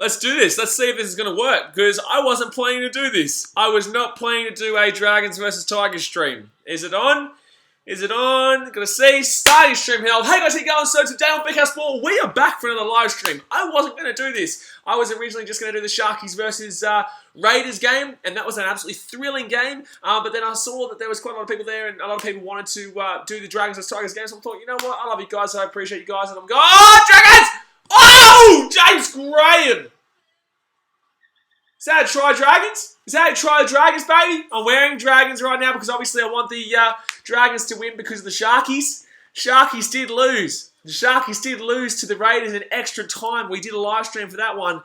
let's do this. Let's see if this is going to work, because I wasn't planning to do this. I was not planning to do a Dragons versus Tigers stream. Is it on? Is it on? Gonna see. Starting stream held. Hey guys, how you going? So today on BKRsport, we are back for another live stream. I wasn't going to do this. I was originally just going to do the Sharkies versus Raiders game, and that was an absolutely thrilling game. But then I saw that there was quite a lot of people there, and a lot of people wanted to do the Dragons versus Tigers game. So I thought, you know what? I love you guys. So I appreciate you guys, and I'm going. Oh, Dragons! Oh, James Graham! Is that a try Dragons? Is that a try Dragons, baby? I'm wearing Dragons right now because obviously I want the Dragons to win because of the Sharkies. Sharkies did lose. The Sharkies did lose to the Raiders in extra time. We did a live stream for that one.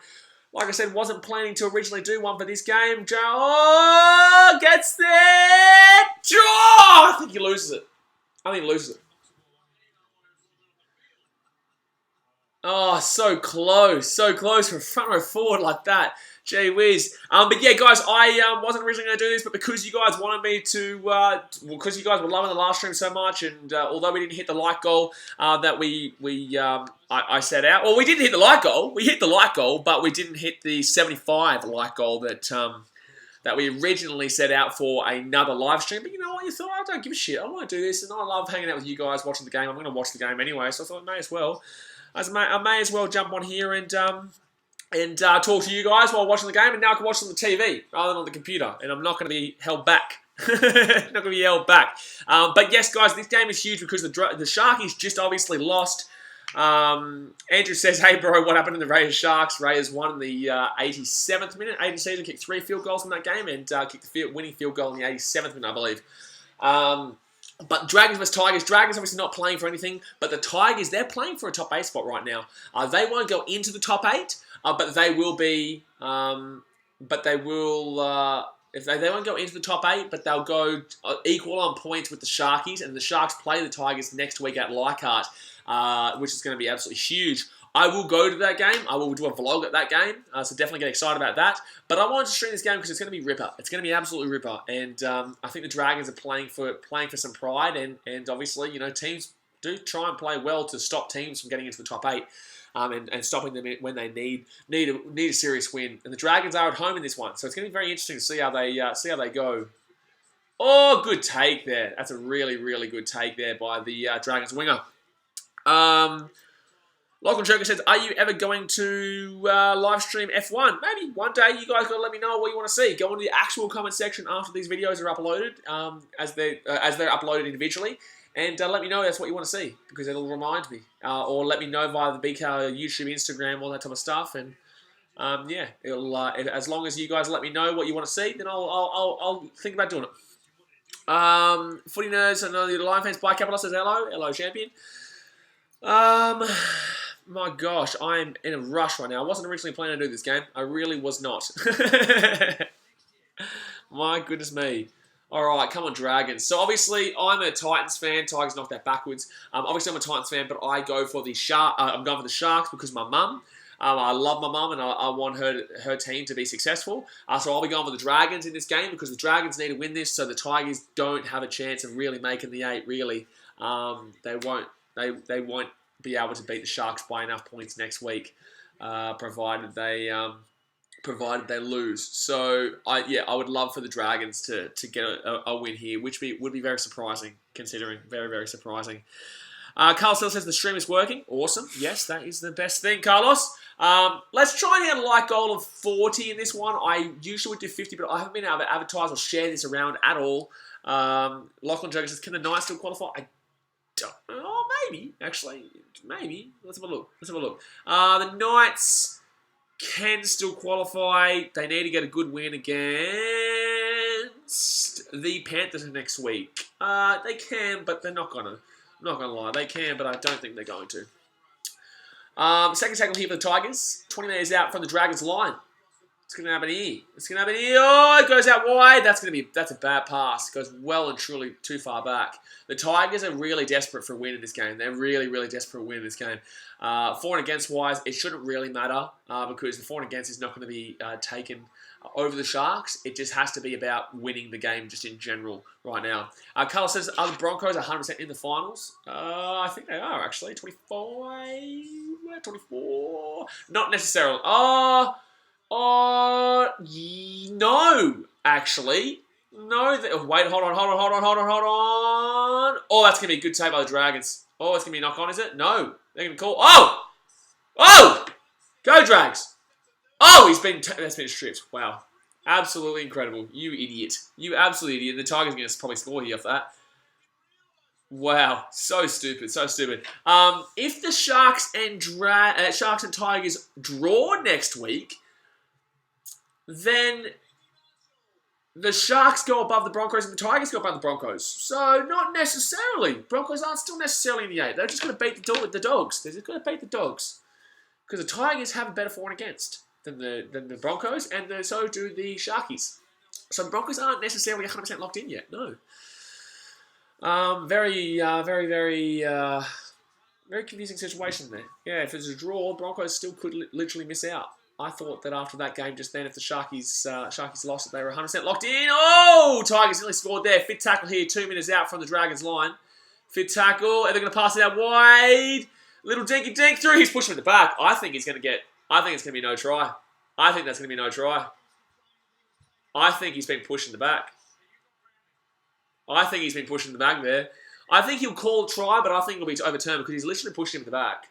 Like I said, wasn't planning to originally do one for this game. Joe gets there. Joe! I think he loses it. I think he loses it. Oh, so close for a front row forward like that. Gee whiz. But yeah, guys, I wasn't originally going to do this, but because you guys wanted me to, because you guys were loving the last stream so much, and although we didn't hit the like goal that I set out, well, we didn't hit the like goal. We hit the like goal, but we didn't hit the 75 like goal that we originally set out for another live stream. But you know what? You thought, I don't give a shit. I want to do this, and I love hanging out with you guys, watching the game. I'm going to watch the game anyway, so I thought I may as well. I may as well jump on here and talk to you guys while watching the game, and now I can watch it on the TV rather than on the computer, and I'm not going to be held back. Not going to be held back. But yes, guys, this game is huge because the Sharkies just obviously lost. Andrew says, hey bro, what happened in the Raiders Sharks? Raiders won in the 87th minute. Aiden Caesar kicked 3 field goals in that game and kicked the winning field goal in the 87th minute, I believe. But Dragons vs Tigers. Dragons obviously not playing for anything, but the Tigers, they're playing for a top 8 spot right now. They won't go into the top 8, but they will be. But they will. If they won't go into the top 8, but they'll go equal on points with the Sharkies, and the Sharks play the Tigers next week at Leichhardt, which is going to be absolutely huge. I will go to that game. I will do a vlog at that game, so definitely get excited about that. But I wanted to stream this game because it's going to be ripper. It's going to be absolutely ripper, and I think the Dragons are playing for some pride, and obviously, you know, teams do try and play well to stop teams from getting into the top 8, and stopping them when they need a serious win. And the Dragons are at home in this one, so it's going to be very interesting to see how they go. Oh, good take there. That's a really, really good take there by the Dragons winger. Lachlan Joker says, are you ever going to live stream F1? Maybe one day. You guys got to let me know what you want to see. Go into the actual comment section after these videos are uploaded, as they're uploaded individually, and let me know that's what you want to see, because it'll remind me. Or let me know via the BKR YouTube, Instagram, all that type of stuff, and yeah, it'll as long as you guys let me know what you want to see, then I'll think about doing it. Footy nerds, I know the Lion fans. By Capital says hello champion. My gosh, I'm in a rush right now. I wasn't originally planning to do this game. I really was not. My goodness me. All right, come on, Dragons. So obviously, I'm a Titans fan. Tigers knocked that backwards. Obviously, I'm a Titans fan, but I go for the I'm going for the Sharks because my mum. I love my mum, and I want her team to be successwonSo I'll be going for the Dragons in this game because the Dragons need to win this, so the Tigers don't have a chance of really making the 8. Really, they won't. They won't be able to beat the Sharks by enough points next week, provided they lose. So I would love for the Dragons to get a win here, which would be very surprising, considering very, very surprising. Carlos still says the stream is working. Awesome. Yes, that is the best thing, Carlos. Let's try and get a like goal of 40 in this one. I usually would do 50, but I haven't been able to advertise or share this around at all. Lachlan Joker says, can the Knights still qualify? Oh, maybe, actually. Maybe. Let's have a look. The Knights can still qualify. They need to get a good win against the Panthers next week. They can, but they're not gonna. I'm not gonna lie. They can, but I don't think they're going to. Second tackle here for the Tigers. 20 metres out from the Dragons line. It's going to happen here. Oh, it goes out wide. That's a bad pass. It goes well and truly too far back. The Tigers are really desperate for a win in this game. They're really, really desperate for a win in this game. For and against wise, it shouldn't really matter because the for and against is not going to be taken over the Sharks. It just has to be about winning the game just in general right now. Carlos says, are the Broncos 100% in the finals? I think they are, actually. 25... 24. Not necessarily. No, actually. No. Wait, hold on. Oh, that's going to be a good save by the Dragons. Oh, it's going to be a knock-on, is it? No. They're going to call. Oh! Oh! Go, Drags! Oh, that's been stripped. Wow. Absolutely incredible. You idiot. You absolute idiot. The Tigers are going to probably score here off that. Wow. So stupid. So stupid. If the Sharks and Tigers draw next week, then the Sharks go above the Broncos and the Tigers go above the Broncos. So, not necessarily. Broncos aren't still necessarily in the 8. They're just going to beat the Dogs. They're just going to beat the Dogs. Because the Tigers have a better for and against than the Broncos, and so do the Sharkies. So, the Broncos aren't necessarily 100% locked in yet. No. Very confusing situation there. Yeah, if it's a draw, Broncos still could literally miss out. I thought that after that game just then, if the Sharkies lost it, they were 100% locked in. Oh! Tigers nearly scored there. Fit tackle here, 2 minutes out from the Dragons line. Fit tackle, and they're going to pass it out wide. Little dinky dink through. He's pushing it in the back. I think it's going to be no try. I think that's going to be no try. I think he's been pushed in the back. I think he's been pushed in the back there. I think he'll call a try, but I think it'll be overturned because he's literally pushed him in the back.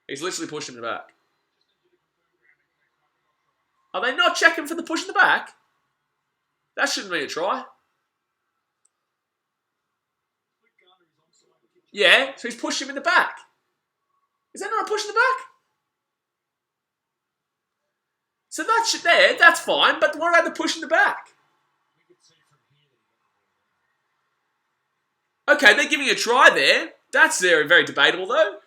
He's literally pushed him in the back. Are they not checking for the push in the back? That shouldn't be a try. Yeah, so he's pushed him in the back. Is that not a push in the back? So that's fine, but what about the push in the back? Okay, they're giving a try there. That's very, very debatable, though.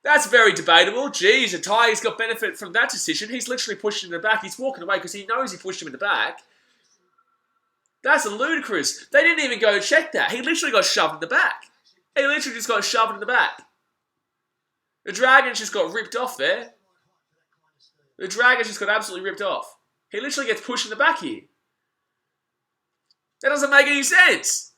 That's very debatable. Geez, the Tigers got benefit from that decision. He's literally pushed him in the back. He's walking away because he knows he pushed him in the back. That's ludicrous. They didn't even go check that. He literally got shoved in the back. He literally just got shoved in the back. The Dragons just got ripped off there. The Dragons just got absolutely ripped off. He literally gets pushed in the back here. That doesn't make any sense.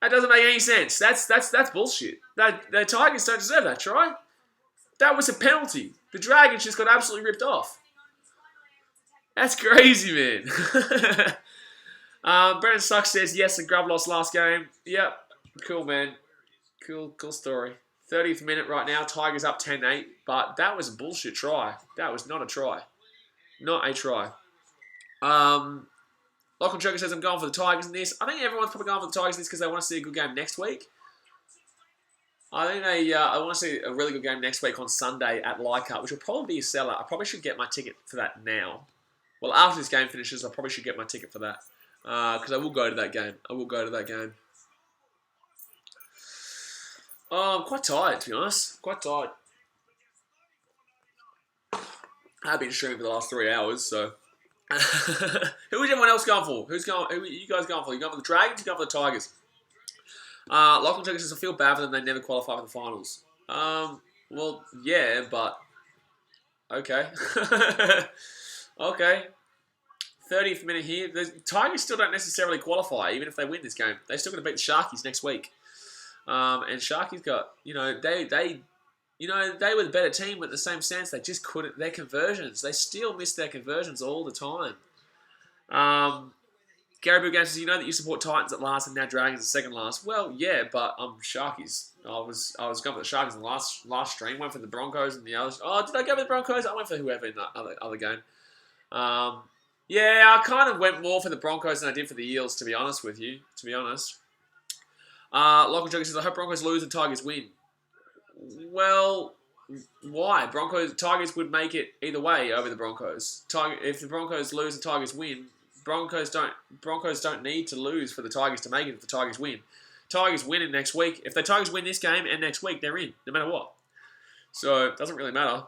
That doesn't make any sense. That's bullshit. The Tigers don't deserve that try. That was a penalty. The Dragons just got absolutely ripped off. That's crazy, man. Brendan Suck says, yes, the grub lost last game. Yep. Cool, man. Cool story. 30th minute right now. Tigers up 10-8. But that was a bullshit try. That was not a try. Not a try. Lachlan Joker says, I'm going for the Tigers in this. I think everyone's probably going for the Tigers in this because they want to see a good game next week. I think I want to see a really good game next week on Sunday at Leichhardt, which will probably be a seller. I probably should get my ticket for that now. Well, after this game finishes, I probably should get my ticket for that. Because I will go to that game. I'm quite tired, to be honest. Quite tired. I've been streaming for the last 3 hours, so... Who is everyone else going for? Who are you guys going for? You going for the Dragons? You going for the Tigers? Lachlan Joker says, I feel bad for them. They never qualify for the finals. Well, yeah, but... Okay. Okay. 30th minute here. The Tigers still don't necessarily qualify, even if they win this game. They're still going to beat the Sharkies next week. And Sharkies got, they were the better team, but in the same sense, they just couldn't. Their conversions, they still miss their conversions all the time. Gary Bill Games says, you know that you support Titans at last and now Dragons at second last. Well, yeah, but I'm Sharkies. I was going for the Sharkies in the last stream. Went for the Broncos and the others. Oh, did I go for the Broncos? I went for whoever in that other game. Yeah, I kind of went more for the Broncos than I did for the Eels, to be honest with you. To be honest. Lachlan Joker says, I hope Broncos lose and Tigers win. Well, why? Tigers would make it either way over the Broncos. If the Broncos lose and Tigers win, Broncos don't need to lose for the Tigers to make it if the Tigers win. Tigers win in next week. If the Tigers win this game and next week, they're in, no matter what. So, it doesn't really matter.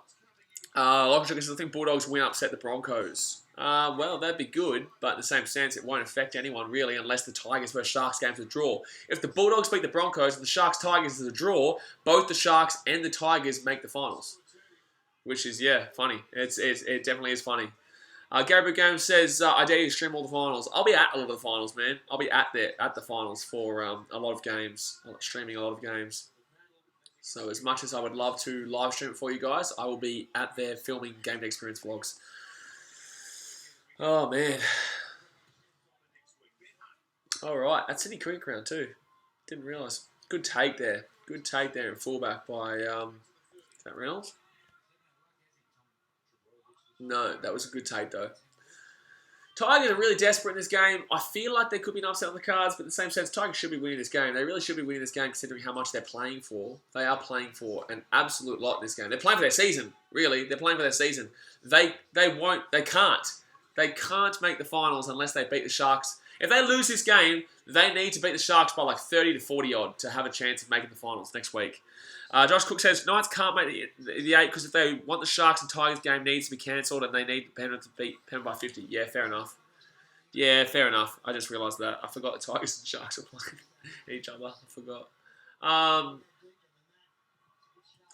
Lachlan Joker says, I think Bulldogs win upset the Broncos. Well, that'd be good, but in the same sense, it won't affect anyone really unless the Tigers vs Sharks game's a draw. If the Bulldogs beat the Broncos and the Sharks-Tigers is a draw, both the Sharks and the Tigers make the finals. Which is, yeah, funny. It definitely is funny. Gary Games says, I dare you to stream all the finals. I'll be at a lot of the finals, man. I'll be at the finals for a lot of games. Streaming a lot of games. So as much as I would love to live stream it for you guys, I will be at there filming Game Day Experience vlogs. Oh, man. All right, that's Sydney Cricket Ground too. Didn't realise. Good take there. Good take there in fullback by, is that Reynolds? No, that was a good take though. Tigers are really desperate in this game. I feel like there could be an upset on the cards, but in the same sense, Tigers should be winning this game. They really should be winning this game considering how much they're playing for. They are playing for an absolute lot in this game. They're playing for their season, really. They're playing for their season. They can't make the finals unless they beat the Sharks. If they lose this game, they need to beat the Sharks by like 30 to 40 odd to have a chance of making the finals next week. Josh Cook says, Knights can't make the 8 because if they want the Sharks and Tigers game needs to be cancelled and they need the Penrith to beat Penrith by 50. Yeah, fair enough. Yeah, fair enough. I just realised that. I forgot the Tigers and Sharks are playing each other. I forgot.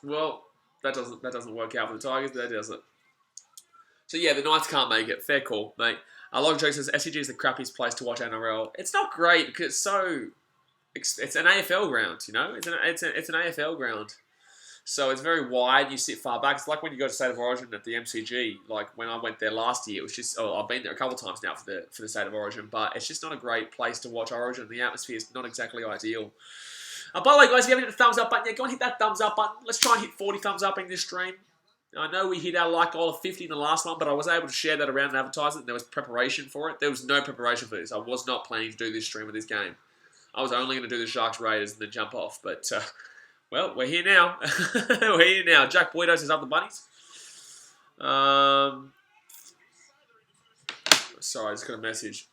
Well, that doesn't work out for the Tigers, but that does it. So yeah, the Knights can't make it. Fair call, mate. Log Joke says, SCG is the crappiest place to watch NRL. It's not great because it's an AFL ground, you know? It's an AFL ground. So it's very wide. You sit far back. It's like when you go to State of Origin at the MCG. Like when I went there last year, it was just... Oh, I've been there a couple of times now for the State of Origin, but it's just not a great place to watch Origin. The atmosphere is not exactly ideal. By the way, guys, if you haven't hit the thumbs up button yet, go and hit that thumbs up button. Let's try and hit 40 thumbs up in this stream. I know we hit our like goal of 50 in the last one, but I was able to share that around and advertise it. There was preparation for it. There was no preparation for this. I was not planning to do this stream with this game. I was only going to do the Sharks Raiders and then jump off. But, well, we're here now. We're here now. Jack Boydo says up the bunnies. Sorry, I just got a message.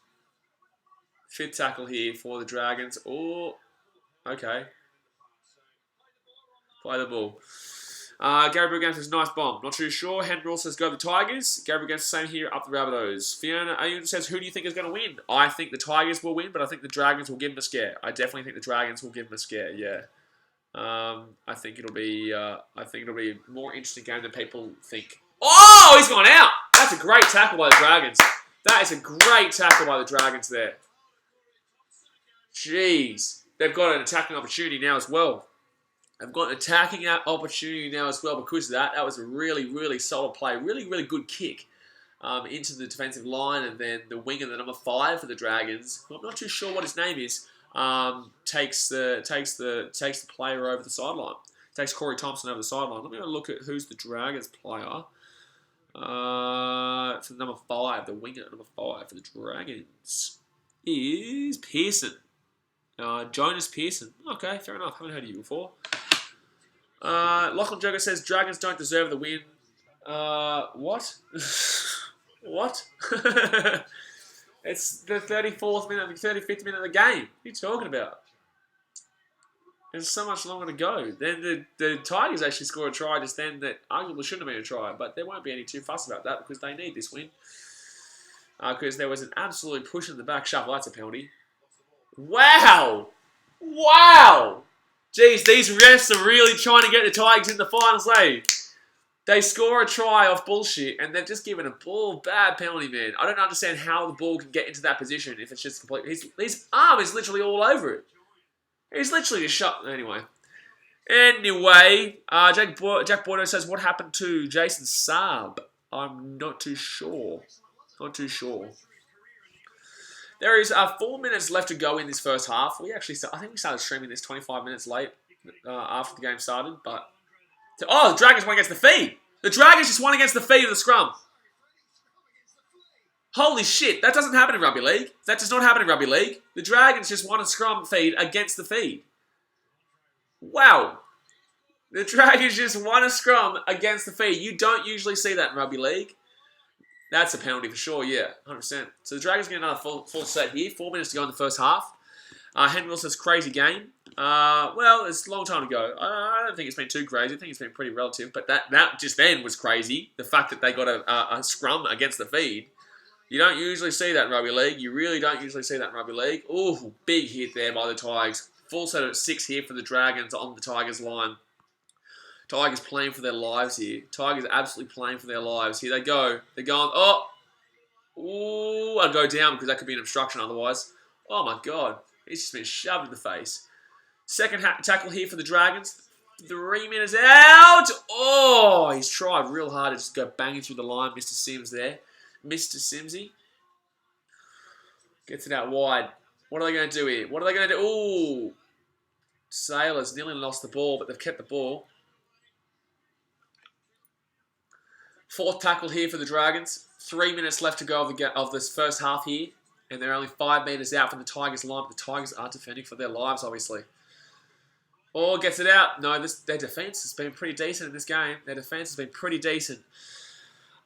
Fifth tackle here for the Dragons. Oh, okay. Play the ball. Gary Brugans says, nice bomb. Not too sure. Hendrell says, go the Tigers. Gary Brugans, same here, up the Rabbitohs. Fiona Ayun says, who do you think is going to win? I think the Tigers will win, but I think the Dragons will give them a scare. I definitely think the Dragons will give them a scare, yeah. I think it'll be a more interesting game than people think. Oh, he's gone out! That's a great tackle by the Dragons. That is a great tackle by the Dragons there. Jeez. They've got an attacking opportunity now as well. They've got an attacking opportunity now as well because of that. That was a really, really solid play. Really, really good kick into the defensive line. And then the winger, the number 5 for the Dragons, who I'm not too sure what his name is, takes the player over the sideline. Takes Corey Thompson over the sideline. Let me have a look at who's the Dragons player. For number 5, the winger, number 5 for the Dragons is Pearson. Jonas Pearson. Okay, fair enough. Haven't heard of you before. Lachlan Jogger says, Dragons don't deserve the win. What? What? It's the 34th minute, the 35th minute of the game. What are you talking about? There's so much longer to go. Then the Tigers actually scored a try just then that arguably shouldn't have been a try, but there won't be any too fuss about that because they need this win. Because there was an absolute push in the back shuffle. That's a penalty. Wow! Wow! Jeez, these refs are really trying to get the Tigers in the finals, eh? They score a try off bullshit, and they've just given a bad penalty, man. I don't understand how the ball can get into that position if it's just complete. His arm is literally all over it. He's literally just shut. Anyway, Jack Boydo says, what happened to Jason Saab? I'm not too sure. Not too sure. There is 4 minutes left to go in this first half. I think we started streaming this 25 minutes late after the game started. But the Dragons won against the feed. The Dragons just won against the feed of the scrum. Holy shit, that doesn't happen in rugby league. That does not happen in rugby league. The Dragons just won a scrum feed against the feed. Wow. The Dragons just won a scrum against the feed. You don't usually see that in rugby league. That's a penalty for sure, yeah, 100%. So the Dragons get another full set here. 4 minutes to go in the first half. Henry says, crazy game. Well, it's a long time to go. I don't think it's been too crazy. I think it's been pretty relative. But that just then was crazy. The fact that they got a scrum against the feed. You don't usually see that in rugby league. You really don't usually see that in rugby league. Ooh, big hit there by the Tigers. Full set at 6 here for the Dragons on the Tigers line. Tigers playing for their lives here. Tigers absolutely playing for their lives. Here they go. They're going, ooh, I'd go down because that could be an obstruction otherwise. Oh my God. He's just been shoved in the face. Second tackle here for the Dragons. 3 minutes out. Oh, he's tried real hard to just go banging through the line. Mr. Sims there. Mr. Simsy. Gets it out wide. What are they going to do here? What are they going to do? Ooh. Sailors nearly lost the ball, but they've kept the ball. 4th tackle here for the Dragons. 3 minutes left to go of this first half here. And they're only 5 metres out from the Tigers' line. But the Tigers are defending for their lives, obviously. Oh, gets it out. No, their defence has been pretty decent in this game. Their defence has been pretty decent.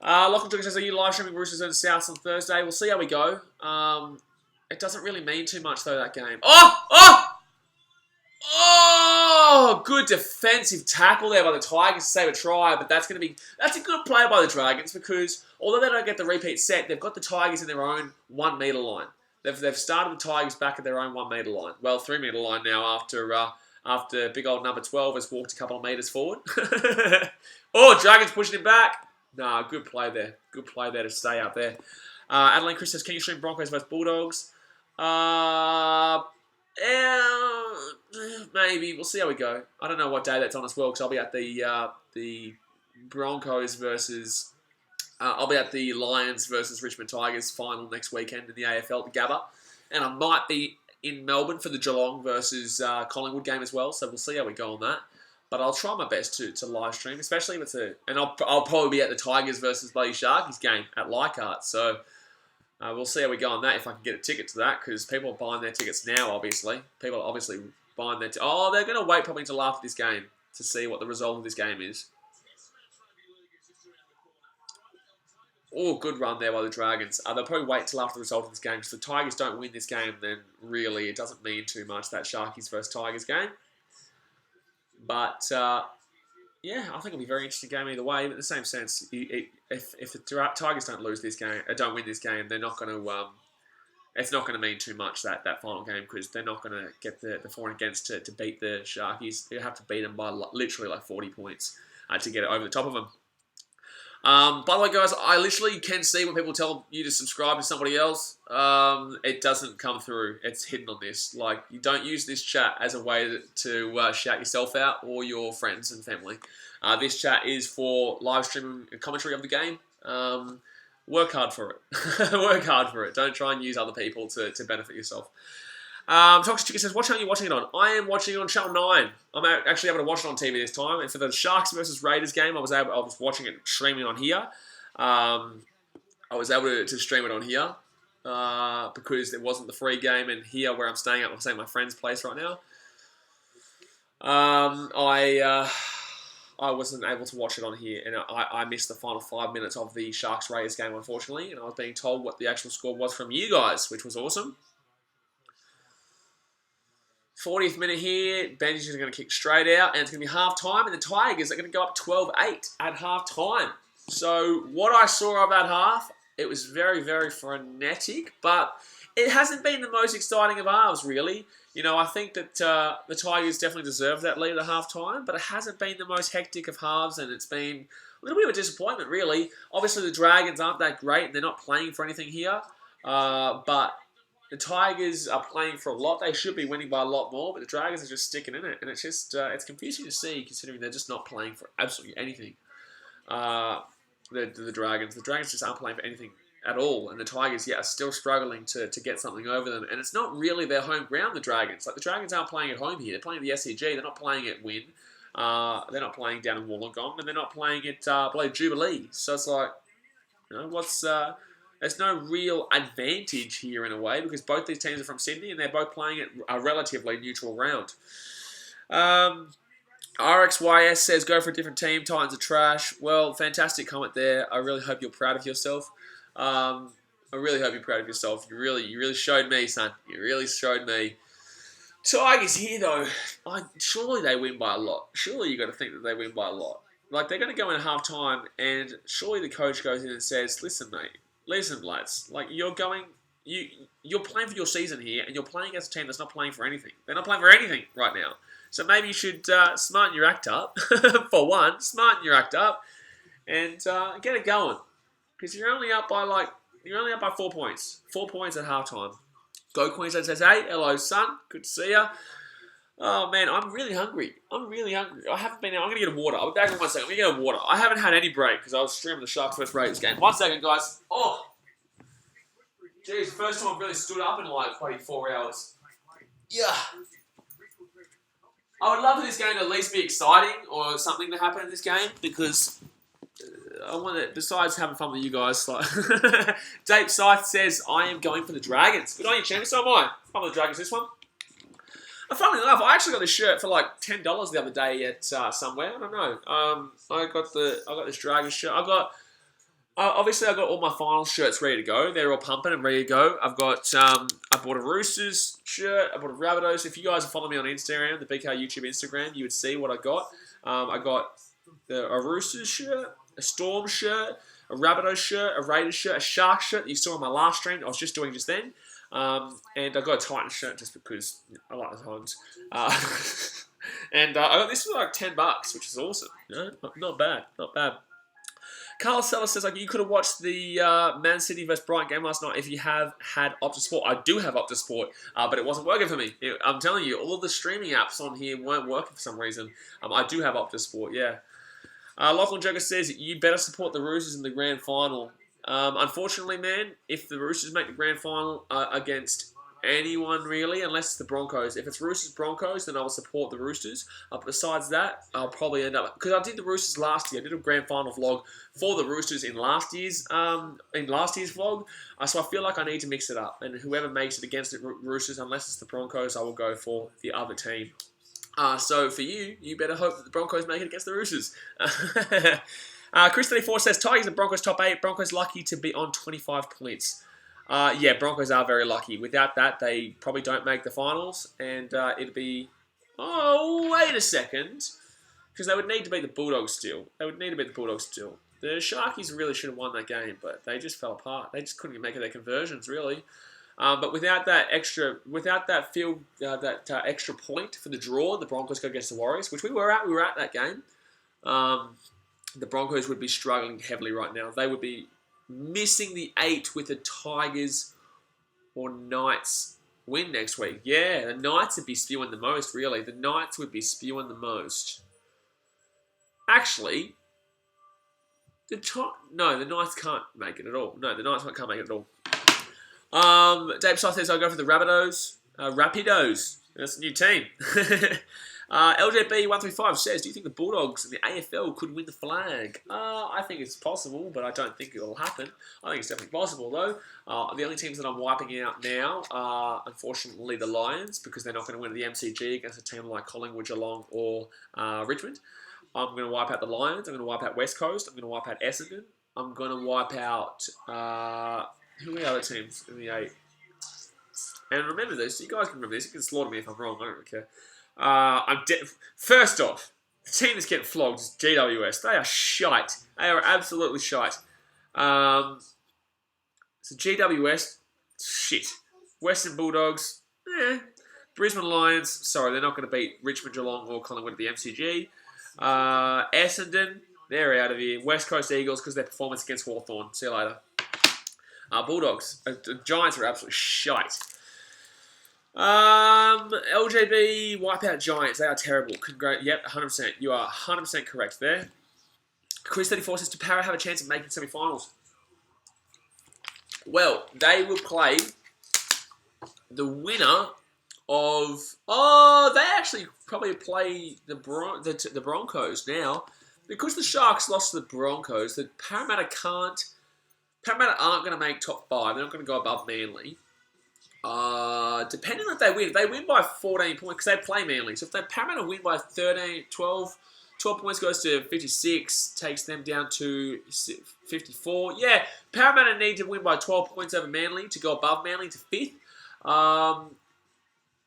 Lachlan Jones says, are you live streaming Roosters and Souths on Thursday? We'll see how we go. It doesn't really mean too much, though, that game. Oh, good defensive tackle there by the Tigers to save a try, but that's a good play by the Dragons because although they don't get the repeat set, they've got the Tigers in their own 1 metre line. They've started the Tigers back at their own 1 metre line. Well, 3 metre line now after big old number 12 has walked a couple of metres forward. Oh, Dragons pushing him back. Nah, good play there. Good play there to stay out there. Adeline Chris says, can you stream Broncos versus Bulldogs? Maybe. We'll see how we go. I don't know what day that's on as well because I'll be at the Broncos versus... I'll be at the Lions versus Richmond Tigers final next weekend in the AFL to Gabba. And I might be in Melbourne for the Geelong versus Collingwood game as well. So we'll see how we go on that. But I'll try my best to live stream, especially if it's and I'll probably be at the Tigers versus bloody Sharkies game at Leichhardt. So we'll see how we go on that if I can get a ticket to that because people are buying their tickets now. Obviously, people are obviously buying their. They're going to wait probably until after this game to see what the result of this game is. Oh, good run there by the Dragons. They'll probably wait till after the result of this game. If the Tigers don't win this game, then really it doesn't mean too much, that Sharkies versus Tigers game. But, yeah, I think it'll be a very interesting game either way. But in the same sense, if the Tigers don't lose this game, don't win this game, they're not going to... it's not going to mean too much, that final game, because they're not going to get the for and against to beat the Sharkies. You have to beat them by literally like 40 points to get it over the top of them. By the way, guys, I literally can see when people tell you to subscribe to somebody else. It doesn't come through. It's hidden on this. Like, you don't use this chat as a way to shout yourself out or your friends and family. This chat is for live streaming commentary of the game. Work hard for it. Work hard for it. Don't try and use other people to benefit yourself. Toxic Chicken says, what channel are you watching it on? I am watching it on Channel 9. I'm actually able to watch it on TV this time. And for the Sharks versus Raiders game, I was watching it, streaming on here. I was able to stream it on here because it wasn't the free game. And here, where I'm staying at, my friend's place right now, I wasn't able to watch it on here. And I missed the final 5 minutes of the Sharks Raiders game, unfortunately. And I was being told what the actual score was from you guys, which was awesome. 40th minute here, Benji's going to kick straight out, and it's going to be half-time, and the Tigers are going to go up 12-8 at half-time. So what I saw of that half, it was very, very frenetic, but it hasn't been the most exciting of halves, really. You know, I think that the Tigers definitely deserve that lead at half-time, but it hasn't been the most hectic of halves, and it's been a little bit of a disappointment, really. Obviously, the Dragons aren't that great, and they're not playing for anything here, but... the Tigers are playing for a lot. They should be winning by a lot more, but the Dragons are just sticking in it. And it's just, it's confusing to see, considering they're just not playing for absolutely anything. The Dragons. The Dragons just aren't playing for anything at all. And the Tigers, are still struggling to get something over them. And it's not really their home ground, the Dragons. Like, the Dragons aren't playing at home here. They're playing at the SCG. They're not playing at Wynn. They're not playing down in Wollongong. And they're not playing at Jubilee. So it's like, you know, there's no real advantage here in a way because both these teams are from Sydney and they're both playing at a relatively neutral round. RXYS says, go for a different team. Titans are trash. Well, fantastic comment there. I really hope you're proud of yourself. I really hope you're proud of yourself. You really showed me, son. You really showed me. Tigers here, though. Surely they win by a lot. Surely you got to think that they win by a lot. Like, they're going to go in half time and surely the coach goes in and says, listen, mate. Listen, lads, like you're playing for your season here, and you're playing against a team that's not playing for anything. They're not playing for anything right now. So maybe you should smarten your act up. For one, smarten your act up, and get it going. Because you're only up by 4 points. 4 points at halftime. Go Queensland says, hey, hello son, good to see ya. Oh man, I'm really hungry. I'm really hungry. I haven't been out. I'm gonna get a water. I'll be back in 1 second. I'm gonna get a water. I haven't had any break because I was streaming the Sharks first Raiders game. 1 second, guys. Oh, geez, first time I've really stood up in like 24 hours. Yeah. I would love for this game to at least be exciting or something to happen in this game because I want it, besides having fun with you guys, like Dave Scythe says, I am going for the Dragons. Good on you, champion. So am I. I'm for the Dragons this one. Funnily enough, I actually got this shirt for like $10 the other day at somewhere. I don't know. I got this Dragons shirt. Obviously I got all my final shirts ready to go. They're all pumping and ready to go. I've got I bought a Roosters shirt. I bought a Rabbitohs. If you guys are following me on Instagram, the BK YouTube Instagram, you would see what I got. I got a Roosters shirt, a Storm shirt, a Rabbitohs shirt, a Raiders shirt, a Shark shirt that you saw on my last stream. I was just doing just then. And I got a Titan shirt just because I like the Titans. And I got this for like $10, which is awesome. You know, not bad, not bad. Carl Seller says, like, you could have watched the Man City vs Brighton game last night if you have had Optus Sport. I do have Optus Sport, but it wasn't working for me. I'm telling you, all the streaming apps on here weren't working for some reason. I do have Optus Sport, yeah. Lachlan Joker says, you better support the Roosters in the grand final. Unfortunately, man, if the Roosters make the grand final against anyone really, unless it's the Broncos. If it's Roosters-Broncos, then I will support the Roosters. But besides that, I'll probably end up... Because I did the Roosters last year. I did a grand final vlog for the Roosters in last year's vlog. So I feel like I need to mix it up. And whoever makes it against the Roosters, unless it's the Broncos, I will go for the other team. So for you better hope that the Broncos make it against the Roosters. Chris34 says, Tigers and Broncos top 8. Broncos lucky to be on 25 points. Yeah, Broncos are very lucky. Without that, they probably don't make the finals. And it'd be... Oh, wait a second. Because they would need to beat the Bulldogs still. The Sharkies really should have won that game, but they just fell apart. They just couldn't make their conversions, really. But without that extra point for the draw, the Broncos go against the Warriors, which we were at that game. The Broncos would be struggling heavily right now. They would be missing the 8 with the Tigers or Knights win next week. Yeah, the Knights would be spewing the most, really. The Knights would be spewing the most. Actually, the Knights can't make it at all. No, the Knights can't make it at all. Dave Scythe says, I'll go for the Rabbitohs. Rapidos. That's a new team. LJB135 says, do you think the Bulldogs in the AFL could win the flag? I think it's possible, but I don't think it will happen. I think it's definitely possible, though. The only teams that I'm wiping out now are, unfortunately, the Lions, because they're not going to win the MCG against a team like Collingwood, Geelong, or Richmond. I'm going to wipe out the Lions. I'm going to wipe out West Coast. I'm going to wipe out Essendon. I'm going to wipe out... who are the other teams in the 8? And remember this. You guys can remember this. You can slaughter me if I'm wrong. I don't really care. First off, the team that's getting flogged is GWS. They are shite. They are absolutely shite. So GWS, shit. Western Bulldogs, Brisbane Lions, sorry, they're not going to beat Richmond, Geelong, or Collingwood at the MCG. Essendon, they're out of here. West Coast Eagles, because their performance against Hawthorn. See you later. Bulldogs, the Giants are absolutely shite. LJB, wipe out Giants. They are terrible. Yep, 100%. You are 100% correct there. Chris34 says, do Para have a chance of making semi-finals? Well, they will play the winner of... Oh, they actually probably play the Broncos now. Because the Sharks lost to the Broncos, the Parramatta aren't going to make top 5. They're not going to go above Manly. Depending on if they win by 14 points, because they play Manly. So if they Parramatta win by 12 points goes to 56, takes them down to 54. Yeah, Parramatta need to win by 12 points over Manly to go above Manly to 5th.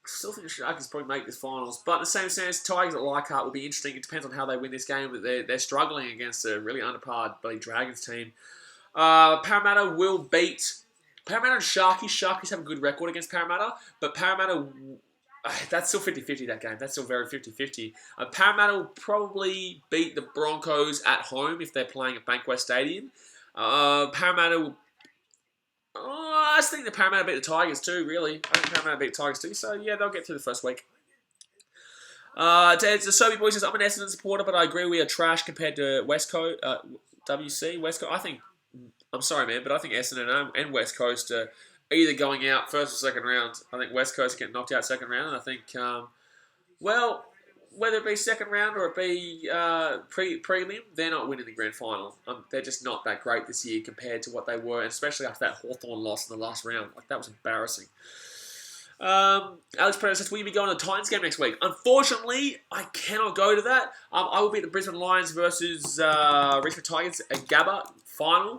Still think the Sharkies probably make this finals, but in the same sense, Tigers at Leichhardt will be interesting. It depends on how they win this game, but they're struggling against a really underpowered Dragons team. Parramatta will beat... Parramatta and Sharkies. Sharkies have a good record against Parramatta, but Parramatta, that's still 50-50 that game. That's still very 50-50. Parramatta will probably beat the Broncos at home if they're playing at Bankwest Stadium. Parramatta will... I just think the Parramatta beat the Tigers too, really. I think Parramatta beat the Tigers too, so yeah, they'll get through the first week. The Sobe Boy says, I'm an Essendon supporter, but I agree we are trash compared to West Coast, WC, West Coast. I'm sorry, man, but I think Essendon and West Coast are either going out first or second round. I think West Coast get knocked out second round, and I think, whether it be second round or it be prelim, they're not winning the grand final. They're just not that great this year compared to what they were, especially after that Hawthorn loss in the last round. Like, that was embarrassing. Alex Perez says, will you be going to the Titans game next week? Unfortunately, I cannot go to that. I will be at the Brisbane Lions versus Richmond Tigers at Gabba final.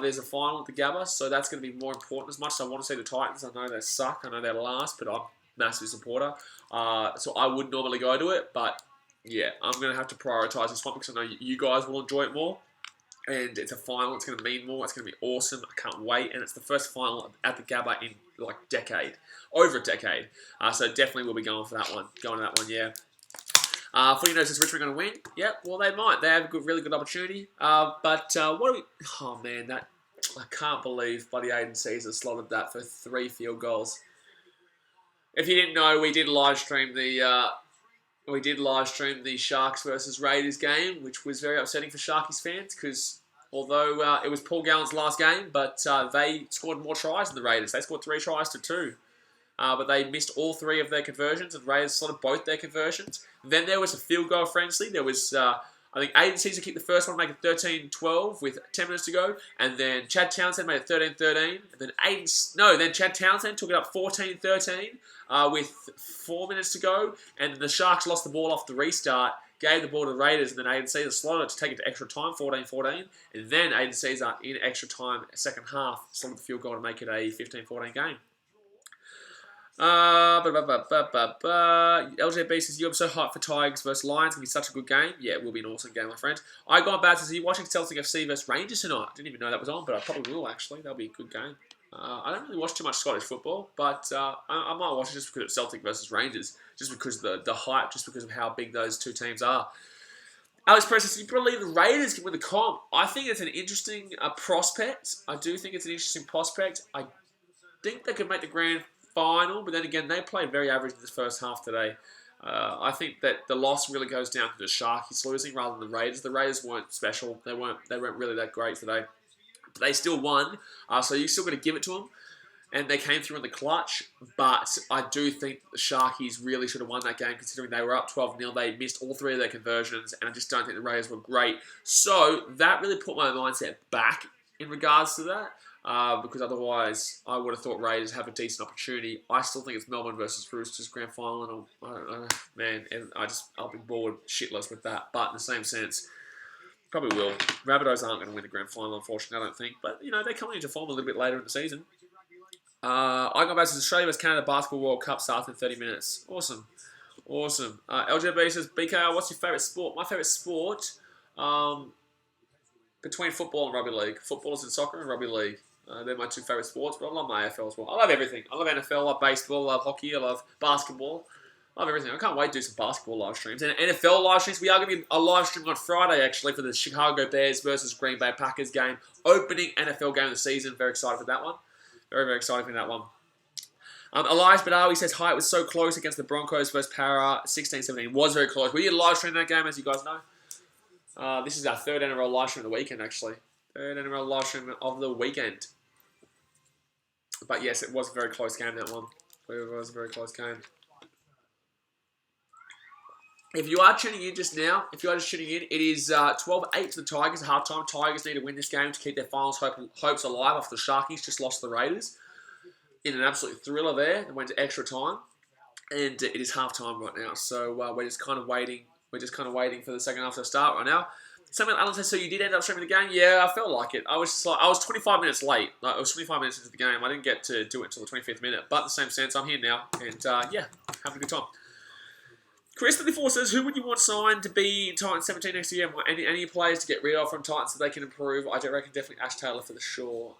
There's a final at the Gabba, so that's going to be more important. As much as I want to see the Titans, I know they suck. I know they're last, but I'm a massive supporter. So I would normally go to it, but yeah, I'm going to have to prioritise this one because I know you guys will enjoy it more. And it's a final. It's going to mean more. It's going to be awesome. I can't wait. And it's the first final at the Gabba in like over a decade. So definitely we'll be going for that one. Going to that one, yeah. Footy knows, is Richmond going to win? Yep, well, they might. They have a really good opportunity. But what do we... Oh, man, I can't believe bloody Aiden Caesar slotted that for 3 field goals. If you didn't know, we did live stream the Sharks versus Raiders game, which was very upsetting for Sharkies fans because although it was Paul Gallen's last game, but they scored more tries than the Raiders. They scored 3 tries to 2. But they missed all 3 of their conversions, and Raiders slotted both their conversions. Then there was a field goal frenzy. There was, I think, Aiden Caesar kicked the first one, make it 13-12 with 10 minutes to go, and then Chad Townsend made it 13-13, and then Chad Townsend took it up 14-13 with 4 minutes to go, and the Sharks lost the ball off the restart, gave the ball to the Raiders, and then Aiden Caesar slotted it to take it to extra time, 14-14, and then Aiden Caesar in extra time, second half, slotted the field goal to make it a 15-14 game. LJB says, you're so hyped for Tigers versus Lions. It's going to be such a good game. Yeah, it will be an awesome game, my friend. I got bad. Says, are you watching Celtic FC versus Rangers tonight? I didn't even know that was on, but I probably will, actually. That'll be a good game. I don't really watch too much Scottish football, but I might watch it just because it's Celtic versus Rangers, just because the hype, just because of how big those two teams are. Alex Perez says, you believe the Raiders can win the comp? I think it's an interesting prospect. I do think it's an interesting prospect. I think they could make the grand final, but then again, they played very average in this first half today. I think that the loss really goes down to the Sharkies losing rather than the Raiders. The Raiders weren't special. They weren't really that great today. But they still won, so you still got to give it to them. And they came through in the clutch, but I do think the Sharkies really should have won that game considering they were up 12-0. They missed all 3 of their conversions, and I just don't think the Raiders were great. So that really put my mindset back in regards to that. Because otherwise, I would have thought Raiders have a decent opportunity. I still think it's Melbourne versus Roosters grand final, and I don't know, man, and I'll be bored shitless with that. But in the same sense, probably will. Rabbitohs aren't going to win the grand final, unfortunately, I don't think. But, they're coming into form a little bit later in the season. I got back to Australia vs Canada Basketball World Cup starts in 30 minutes. Awesome. LJB says, BKR, what's your favourite sport? My favourite sport, between football and rugby league. Football is in soccer and rugby league. They're my 2 favourite sports, but I love my AFL as well. I love everything. I love NFL, I love baseball, I love hockey, I love basketball. I love everything. I can't wait to do some basketball live streams. And NFL live streams, we are going to be a live stream on Friday, actually, for the Chicago Bears versus Green Bay Packers game. Opening NFL game of the season. Very excited for that one. Very, very excited for that one. Elias Badawi says, hi, it was so close against the Broncos versus Para, 16-17. Was very close. We did live stream that game, as you guys know. This is our 3rd NRL live stream of the weekend, actually. 3rd NRL live stream of the weekend. But yes, it was a very close game, that one. It was a very close game. If you are tuning in just now, it is 12-8 to the Tigers at halftime. Tigers need to win this game to keep their finals hopes alive after the Sharkies just lost to the Raiders. In an absolute thriller there. They went to extra time. And it is halftime right now. So we're just kind of waiting. We're just kind of waiting for the second half to start right now. Samuel Allen says, so you did end up streaming the game? Yeah, I felt like it. I was 25 minutes late. I was 25 minutes into the game. I didn't get to do it until the 25th minute. But in the same sense, I'm here now. And yeah, having a good time. Chris34 says, who would you want signed to be in Titans 17 next year? Any players to get rid of from Titans so they can improve? I reckon definitely Ash Taylor for the sure.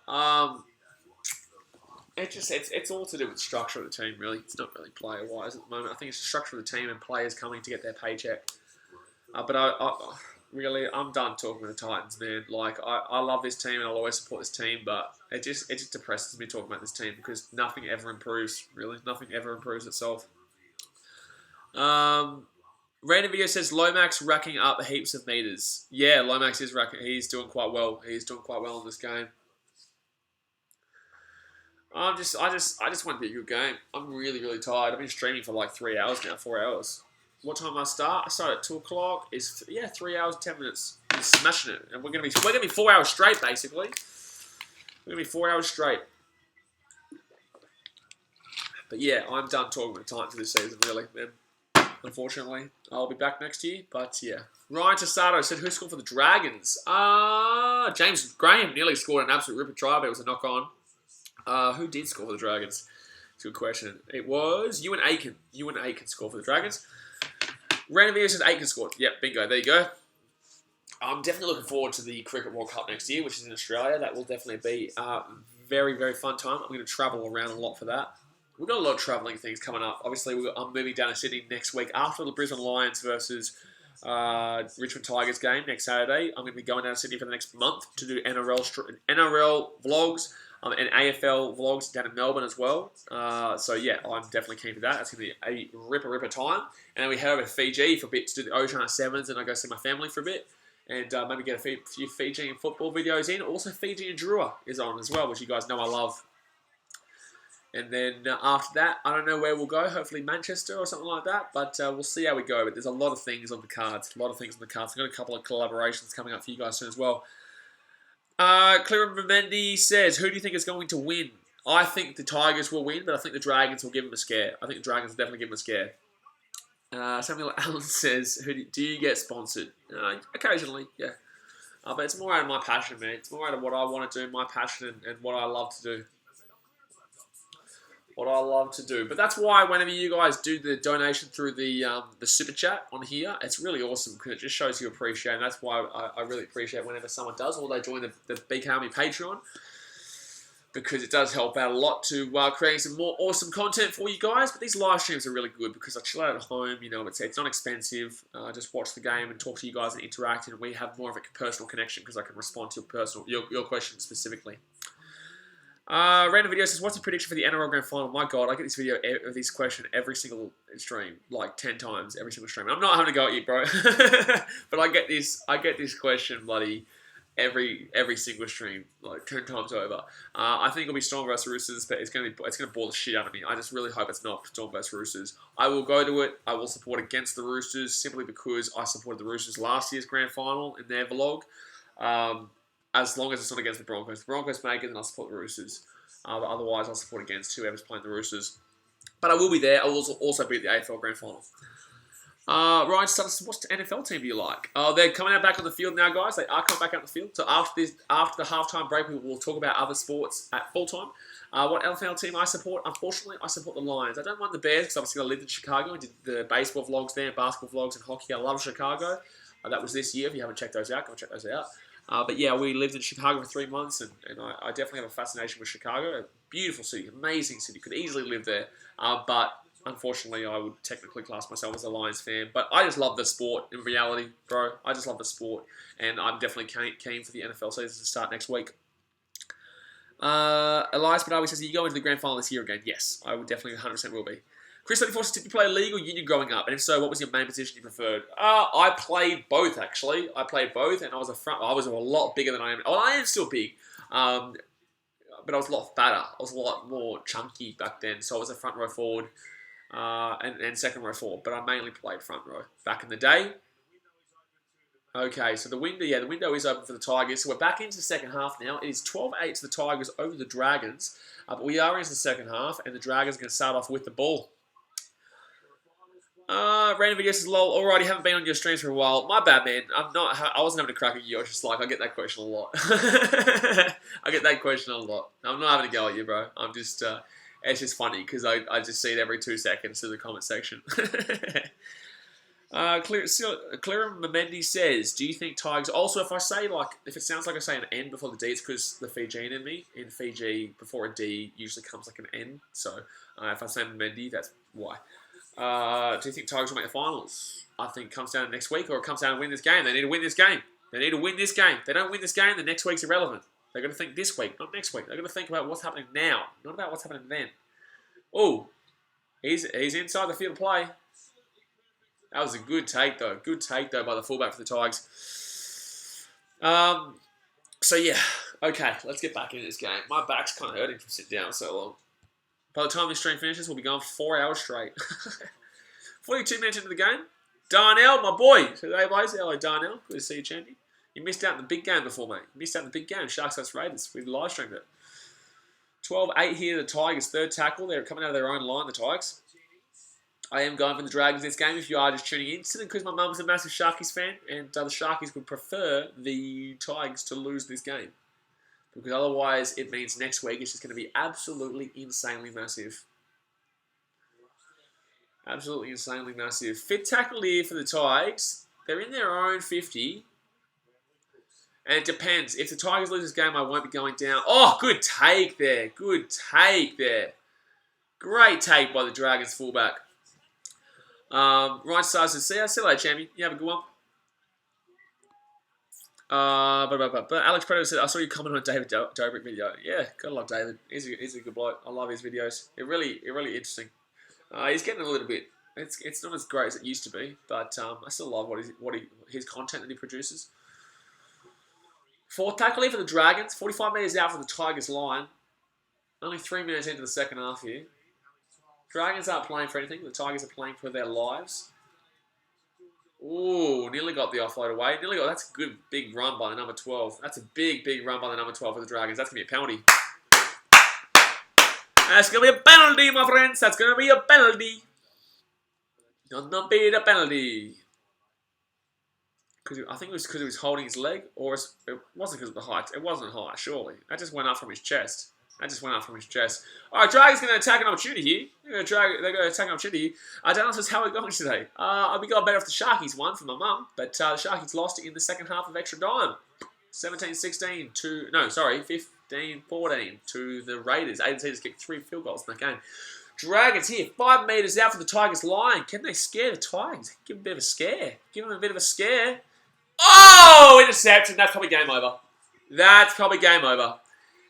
It's all to do with the structure of the team, really. It's not really player-wise at the moment. I think it's the structure of the team and players coming to get their paycheck. But I'm done talking with the Titans, man. Like, I love this team and I'll always support this team, but it just depresses me talking about this team because nothing ever improves, really. Nothing ever improves itself. Random video says Lomax racking up heaps of meters. Yeah, Lomax is racking. He's doing quite well. He's doing quite well in this game. I just want to be a good game. I'm really, really tired. I've been streaming for like 3 hours now, 4 hours. What time I start? I start at 2 o'clock. It's 3 hours, 10 minutes. I'm smashing it, and we're gonna be 4 hours straight, basically. We're gonna be 4 hours straight. But yeah, I'm done talking about time for this season, really, man. Unfortunately, I'll be back next year. But yeah, Ryan Tassado said, "Who scored for the Dragons?" James Graham nearly scored an absolute ripper try, but it was a knock on. Who did score for the Dragons? It's a good question. It was Ewan Aiken. Ewan Aiken scored for the Dragons. Random video says Aiken scored. Yep, bingo. There you go. I'm definitely looking forward to the Cricket World Cup next year, which is in Australia. That will definitely be a very, very fun time. I'm going to travel around a lot for that. We've got a lot of travelling things coming up. Obviously, I'm moving down to Sydney next week after the Brisbane Lions versus Richmond Tigers game next Saturday. I'm going to be going down to Sydney for the next month to do NRL vlogs and AFL vlogs down in Melbourne as well. So yeah, I'm definitely keen for that. That's going to be a ripper time. And then we head over to Fiji for a bit to do the Oceania Sevens, and I go see my family for a bit. And maybe get a few Fijian football videos in. Also, Fijian Drua is on as well, which you guys know I love. And then after that, I don't know where we'll go. Hopefully Manchester or something like that. But we'll see how we go. But there's a lot of things on the cards. I've got a couple of collaborations coming up for you guys soon as well. Clear Mendy says, "Who do you think is going to win?" I think the Tigers will win, but I think the Dragons will give them a scare. I think the Dragons will definitely give them a scare. Samuel Allen says, "Do you get sponsored?" Occasionally, yeah. But it's more out of my passion, man. It's more out of what I want to do, my passion, and what I love to do. But that's why whenever you guys do the donation through the super chat on here, it's really awesome because it just shows you appreciate. And that's why I really appreciate whenever someone does, or they join the BKRmy Patreon, because it does help out a lot to create some more awesome content for you guys. But these live streams are really good because I chill out at home. You know, it's not expensive. I just watch the game and talk to you guys and interact, and we have more of a personal connection because I can respond to your questions specifically. Random video says, "What's the prediction for the NRL Grand Final?" My God, I get this question every single stream, like 10 times every single stream. I'm not having to go at you, bro, but I get this question bloody every single stream, like 10 times over. I think it'll be Storm versus Roosters, but it's gonna bore the shit out of me. I just really hope it's not Storm versus Roosters. I will go to it. I will support against the Roosters simply because I supported the Roosters last year's Grand Final in their vlog. As long as it's not against the Broncos. If the Broncos make it, then I'll support the Roosters. But otherwise, I'll support against whoever's playing the Roosters. But I will be there. I will also be at the AFL Grand Final. Ryan Stubbs, what NFL team do you like? They're coming out back on the field now, guys. They are coming back out on the field. So after the halftime break, we will talk about other sports at full time. What NFL team I support? Unfortunately, I support the Lions. I don't mind the Bears because obviously I lived in Chicago and did the baseball vlogs there, basketball vlogs, and hockey. I love Chicago. That was this year. If you haven't checked those out, go check those out. But yeah, we lived in Chicago for 3 months, and I definitely have a fascination with Chicago. A beautiful city, amazing city. Could easily live there. But unfortunately, I would technically class myself as a Lions fan. But I just love the sport in reality, bro. I just love the sport. And I'm definitely keen for the NFL season to start next week. Elias Badawi says, "Are you going to the grand final this year again?" Yes, I would definitely 100% will be. Chris 34 says, "Did you play league or union growing up? And if so, what was your main position you preferred?" I played both, actually. I played both, and I was a lot bigger than I am. Well, I am still big, but I was a lot fatter. I was a lot more chunky back then. So I was a front row forward and second row forward. But I mainly played front row back in the day. Okay, so the window is open for the Tigers. So we're back into the second half now. It is 12-8 to the Tigers over the Dragons. But we are into the second half, and the Dragons are going to start off with the ball. Random video says, "Lol, alrighty, haven't been on your streams for a while." My bad, man. I wasn't having a crack at you. I was just like, I get that question a lot. I get that question a lot. I'm not having a go at you, bro. I'm just, it's just funny because I just see it every 2 seconds through the comment section. Clear Mendy says, "Do you think Tigers?" Also, if it sounds like I say an N before the D, it's because the Fijian in me. In Fiji, before a D usually comes like an N. So if I say Mendy, that's why. Do you think Tigers will make the finals? I think it comes down to next week, or it comes down to win this game. They need to win this game. If they don't win this game, then next week's irrelevant. They're going to think this week, not next week. They're going to think about what's happening now, not about what's happening then. Oh, he's inside the field of play. That was a good take, though. Good take, though, by the fullback for the Tigers. So, yeah. Okay, let's get back into this game. My back's kind of hurting from sitting down so long. By the time this stream finishes, we'll be going 4 hours straight. 42 minutes into the game. Darnell, my boy. Hey, boys. Hello, Darnell. Good to see you, Chandy. You missed out in the big game before, mate. You missed out in the big game. Sharks vs Raiders. We live streamed it. 12-8 here, the Tigers. Third tackle. They're coming out of their own line, the Tigers. I am going for the Dragons this game if you are just tuning in. Simply because my mum's a massive Sharkies fan, and the Sharkies would prefer the Tigers to lose this game. Because otherwise, it means next week it's just going to be absolutely insanely massive. Absolutely insanely massive. Fifth tackle here for the Tigers. They're in their own 50. And it depends. If the Tigers lose this game, I won't be going down. Oh, good take there. Good take there. Great take by the Dragons fullback. Ryan Stars says, see you later, champion. You have a good one. But Alex Predator said, I saw you comment on a David Dobrik video. Yeah, gotta love David. He's a good bloke. I love his videos. They're really interesting. He's getting a little bit. It's not as great as it used to be, but I still love his content that he produces. Fourth tackle here for the Dragons. 45 metres out from the Tigers line. Only 3 minutes into the second half here. Dragons aren't playing for anything. The Tigers are playing for their lives. Ooh, nearly got the offload away. That's a good big run by the number 12. That's a big run by the number 12 for the Dragons. That's going to be a penalty. That's going to be a penalty, my friends. That's going to be a penalty. Gonna be the penalty. I think it was because he was holding his leg, or it wasn't because of the height. It wasn't high, surely. That just went up from his chest. All right, Dragons going to attack an opportunity here. They're going to attack an opportunity here. Daniel says, how are we going today? I'll be going better if the Sharkies won for my mum, but the Sharkies lost in the second half of extra time. 17-16 to... No, sorry, 15-14 to the Raiders. Aiden Teeters kicked 3 field goals in that game. Dragons here, 5 metres out for the Tigers line. Can they scare the Tigers? Give them a bit of a scare. Oh, interception. That's probably game over.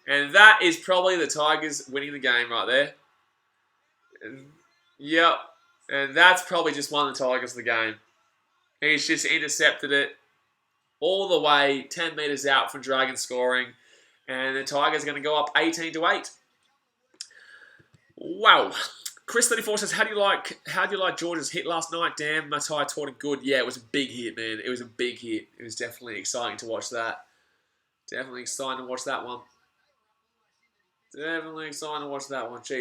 And that is probably the Tigers winning the game right there. Yep. And that's probably just won the Tigers the game. He's just intercepted it all the way 10 metres out from Dragons scoring. And the Tigers are going to go up 18-8. Wow. Chris34 says, how do you like George's hit last night? Damn, Matai taught him good. Yeah, it was a big hit, man. It was a big hit. It was definitely exciting to watch that. Jeez,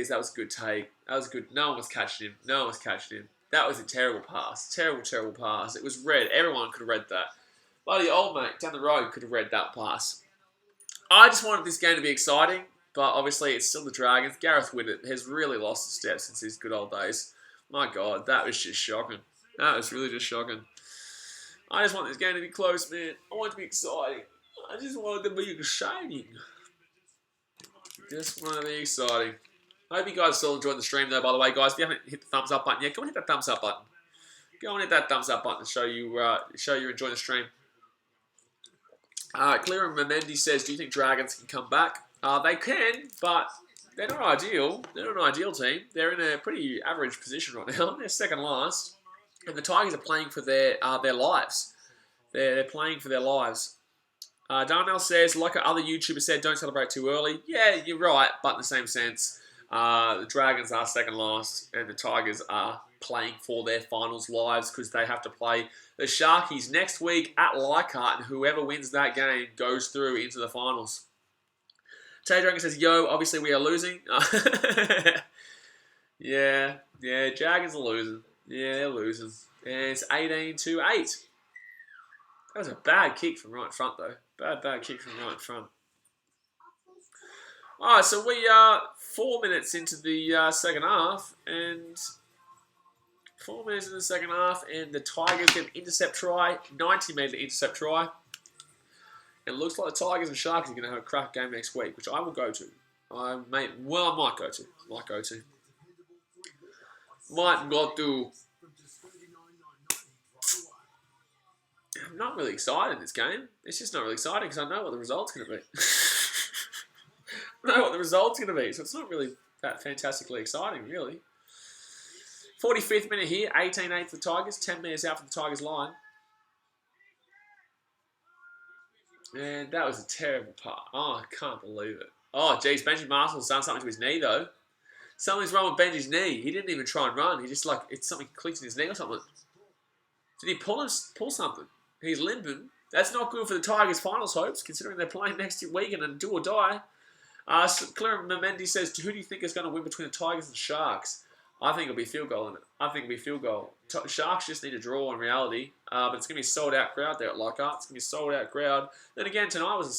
that was a good take. That was good. No one was catching him. That was a terrible pass. Terrible pass. It was red. Everyone could have read that. Bloody old mate down the road could have read that pass. I just wanted this game to be exciting, but obviously it's still the Dragons. Gareth Widdett has really lost a step since his good old days. My God, that was just shocking. That was really just shocking. I just want this game to be close, man. I want it to be exciting. I just want it to be exciting. Just want to be exciting. I hope you guys still enjoyed the stream, though, by the way, guys. If you haven't hit the thumbs up button yet, go and hit that thumbs up button. To show you're enjoying the stream. Clear and Memendi says, do you think Dragons can come back? They can, but they're not ideal. They're not an ideal team. They're in a pretty average position right now. They're second last. And the Tigers are playing for their lives. They're playing for their lives. Darnell says, like other YouTubers said, don't celebrate too early. Yeah, you're right, but in the same sense, the Dragons are second last, and the Tigers are playing for their finals lives because they have to play the Sharkies next week at Leichhardt, and whoever wins that game goes through into the finals. Tay Dragon says, yo, obviously we are losing. Yeah, Dragons are losing. Yeah, they're losing. And it's 18-8. That was a bad kick from right in front, though. Bad kick from right in front. Alright, so we are 4 minutes into the second half, and 4 minutes in the second half, and the Tigers get an intercept try, 90-metre intercept try. And it looks like the Tigers and Sharks are going to have a crack game next week, which I will go to. I might go to. I'm not really excited in this game. It's just not really exciting because I know what the result's going to be. So it's not really that fantastically exciting, really. 45th minute here, 18-8 for the Tigers, 10 metres out from the Tigers line. And that was a terrible part. Oh, I can't believe it. Oh, geez, Benji Marshall's done something to his knee, though. Something's wrong with Benji's knee. He didn't even try and run. He just, like, it's something clicked in his knee or something. Did he pull something? He's limping. That's not good for the Tigers' finals hopes, considering they're playing next weekend and do or die. Claire Mendy says, who do you think is going to win between the Tigers and Sharks? I think it'll be a field goal in it. I think it'll be a field goal. Sharks just need a draw in reality, but it's going to be a sold-out crowd there at Lockhart. It's going to be a sold-out crowd. Then again, today was a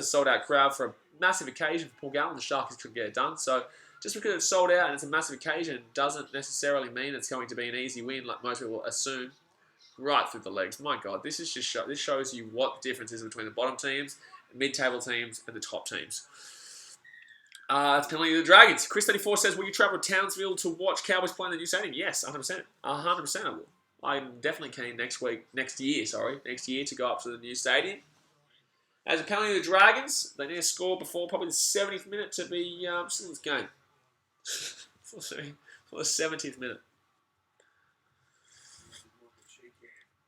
sold-out crowd for a massive occasion for Paul Gallen. The Sharks couldn't get it done. So just because it's sold out and it's a massive occasion doesn't necessarily mean it's going to be an easy win, like most people assume. Right through the legs. My God, this shows you what the difference is between the bottom teams, mid-table teams, and the top teams. It's penalty to the Dragons. Chris34 says, will you travel to Townsville to watch Cowboys play in the new stadium? Yes, 100%. 100% I will. I'm definitely keen next year to go up to the new stadium. As a penalty to the Dragons, they need to score before probably the 70th minute to be still in this game. for the 70th minute.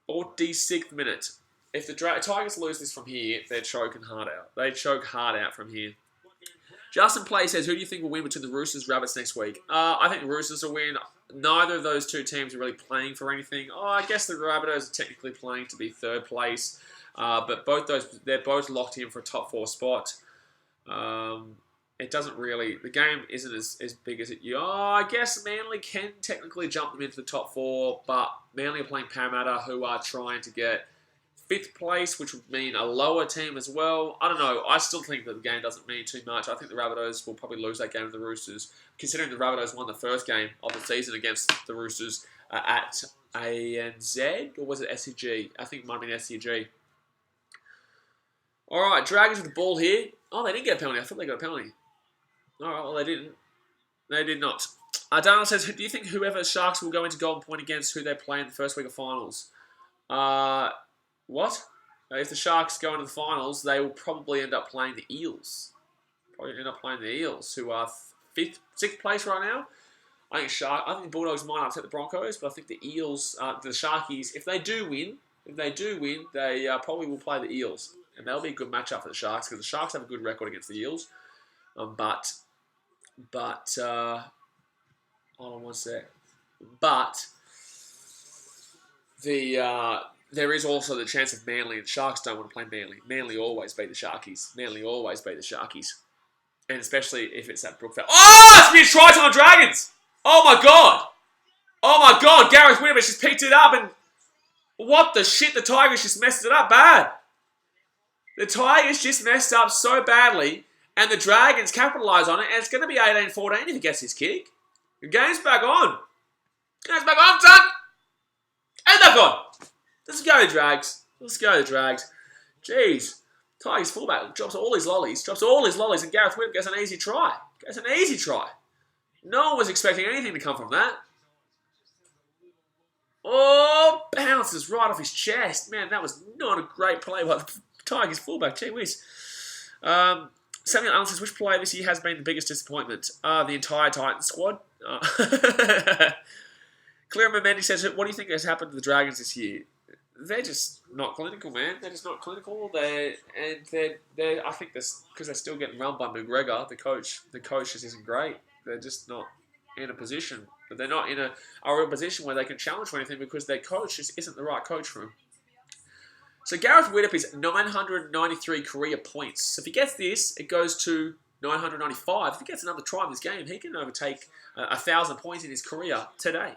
46th minute. If the Tigers lose this from here, they're choking hard out. They choke hard out from here. Justin Play says, who do you think will win between the Roosters and Rabbits next week? I think the Roosters will win. Neither of those two teams are really playing for anything. I guess the Rabbitohs are technically playing to be third place. But they're both locked in for a top 4 spot. It doesn't really... The game isn't as big as it... I guess Manly can technically jump them into the top 4, but Manly are playing Parramatta, who are trying to get 5th place, which would mean a lower team as well. I don't know. I still think that the game doesn't mean too much. I think the Rabbitohs will probably lose that game to the Roosters, considering the Rabbitohs won the first game of the season against the Roosters at ANZ, or was it SCG? I think it might have been SCG. All right, Dragons with the ball here. Oh, they didn't get a penalty. I thought they got a penalty. All right, well, they didn't. They did not. Dana says, do you think whoever Sharks will go into Golden Point against who they play in the first week of finals? What? If the Sharks go into the finals, they will probably end up playing the Eels. Who are 6th place right now. I think the Bulldogs might upset the Broncos, but I think the Eels, the Sharkies, if they do win, they probably will play the Eels. And that'll be a good matchup for the Sharks, because the Sharks have a good record against the Eels. But hold on one sec. But there is also the chance of Manly, and Sharks don't want to play Manly. Manly always beat the Sharkies. And especially if it's at Brookvale. Oh, it's been a try to the Dragons! Oh my God! Gareth Winovich just picked it up, and what the shit? The Tigers just messed it up bad. The Tigers just messed up so badly, and the Dragons capitalise on it, and it's going to be 18-14 if he gets his kick. The game's back on. Son! And they've gone. Let's go, the Drags. Jeez. Tigers fullback drops all his lollies, and Gareth Winovich gets an easy try. No one was expecting anything to come from that. Oh, bounces right off his chest. Man, that was not a great play by the Tigers fullback. Gee whiz. Samuel Allen says, which player this year has been the biggest disappointment? The entire Titans squad. Claire Mendy says, what do you think has happened to the Dragons this year? They're just not clinical, man. They're just not clinical. I think this because they're still getting run by McGregor. The coach just isn't great. They're just not in a position. But they're not in a real position where they can challenge for anything because their coach just isn't the right coach for them. So Gareth Widdop is 993 career points. So if he gets this, it goes to 995. If he gets another try in this game, he can overtake 1,000 points in his career today.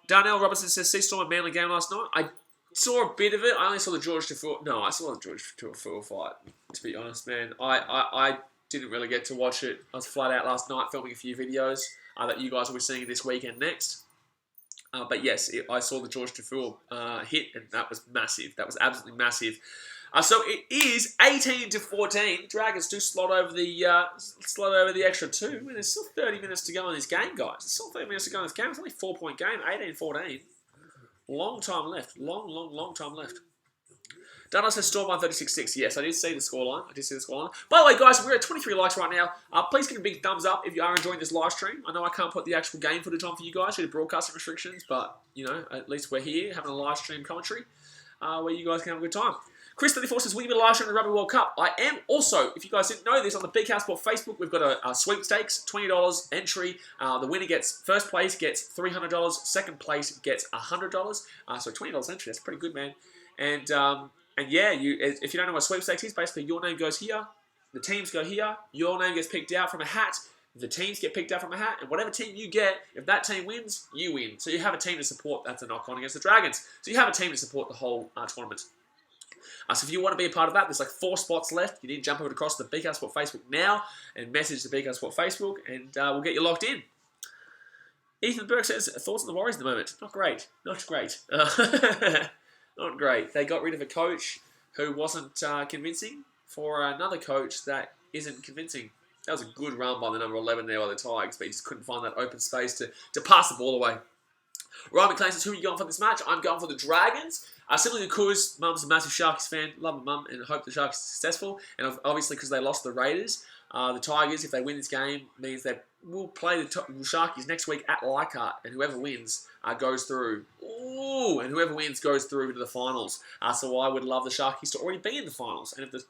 Darnell Robertson says, see Storm and Manly game last night. I saw a bit of it. I only saw the George Tafua. No, I saw the George Tafua fight, to be honest, man. I didn't really get to watch it. I was flat out last night filming a few videos that you guys will be seeing this weekend next. But yes, I saw the George Tafua hit, and that was massive. That was absolutely massive. So it is 18-14. Dragons do slot over the extra 2. I mean, there's still 30 minutes to go in this game, guys. There's still 30 minutes to go in this game. It's only a 4-point game, 18-14. Long time left. Long time left. Dana says Storm won 36-6. Yes, I did see the scoreline. By the way, guys, we're at 23 likes right now. Please give a big thumbs up if you are enjoying this live stream. I know I can't put the actual game footage on for you guys due to broadcasting restrictions, but, you know, at least we're here having a live stream commentary where you guys can have a good time. Chris34 says, will you be live streaming the Rugby World Cup? I am. Also, if you guys didn't know this, on the BKRsport Facebook, we've got a sweepstakes, $20 entry. The winner gets, first place gets $300, second place gets $100. So $20 entry, that's pretty good, man. And yeah, if you don't know what sweepstakes is, basically your name goes here, the teams go here, your name gets picked out from a hat, the teams get picked out from a hat, and whatever team you get, if that team wins, you win. So you have a team to support. That's a knock-on against the Dragons. So you have a team to support the whole tournament. So if you want to be a part of that, there's like 4 spots left. You need to jump over across the BKRsport Facebook now and message the BKRsport Facebook, and we'll get you locked in. Ethan Burke says, thoughts on the Warriors at the moment? Not great. Not great. Not great. They got rid of a coach who wasn't convincing for another coach that isn't convincing. That was a good run by the number 11 there by the Tigers, but he just couldn't find that open space to pass the ball away. Ryan McLean says, who are you going for this match? I'm going for the Dragons. Simply because Mum's a massive Sharkies fan. Love my mum and hope the Sharkies are successful. And obviously because they lost the Raiders. The Tigers, if they win this game, means they will play the Sharkies next week at Leichhardt. And whoever wins goes through. Ooh! And whoever wins goes through to the finals. So I would love the Sharkies to already be in the finals. And if the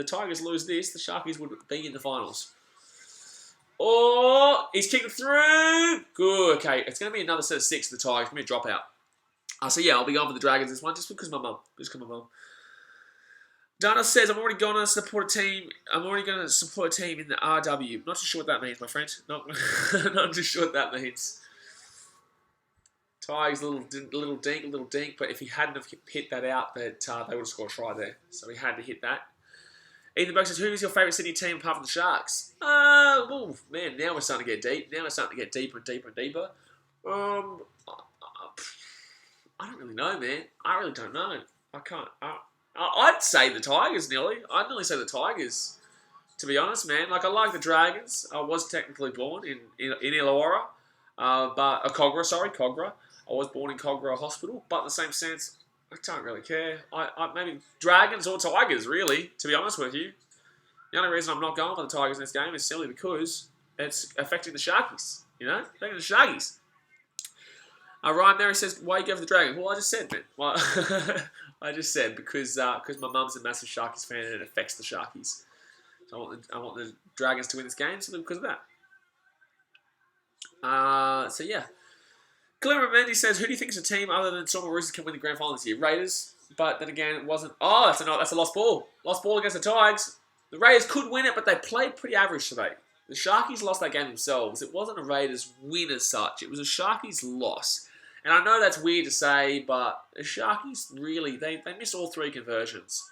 Tigers lose this, the Sharkies would be in the finals. Oh, he's kicked it through. Good. Okay, it's going to be another set of 6 for the Tigers. It's going to be a dropout. So yeah, I'll be going for the Dragons this one just because of my mum. Dana says, I'm already going to support a team. I'm already going to support a team in the RW. Not too sure what that means, my friend. Not too sure what that means. Tigers, a little dink. But if he hadn't have hit that out, that they would have scored a try there. So he had to hit that. Ethan Burke says, who is your favourite Sydney team apart from the Sharks? Oh, man, now we're starting to get deep. Now we're starting to get deeper and deeper and deeper. I don't really know, man. I really don't know. I can't. I'd say the Tigers, nearly. I'd nearly say the Tigers, to be honest, man. Like, I like the Dragons. I was technically born in Illawarra. Cogra. I was born in Cogra Hospital. But in the same sense, I don't really care. Maybe Dragons or Tigers, really, to be honest with you. The only reason I'm not going for the Tigers in this game is simply because it's affecting the Sharkies. You know? Affecting the Sharkies. Ryan Mary says, why you go for the Dragons? Well, I just said, man. Well, I just said because my mum's a massive Sharkies fan and it affects the Sharkies. So I want the Dragons to win this game simply because of that. So yeah. Glenn Mendy says, who do you think is a team other than Storm Roosters can win the grand final this year? Raiders. But then again, it wasn't. Oh, that's a lost ball. Lost ball against the Tigers. The Raiders could win it, but they played pretty average today. The Sharkies lost that game themselves. It wasn't a Raiders win as such. It was a Sharkies loss. And I know that's weird to say, but the Sharkies really, they missed all 3 conversions.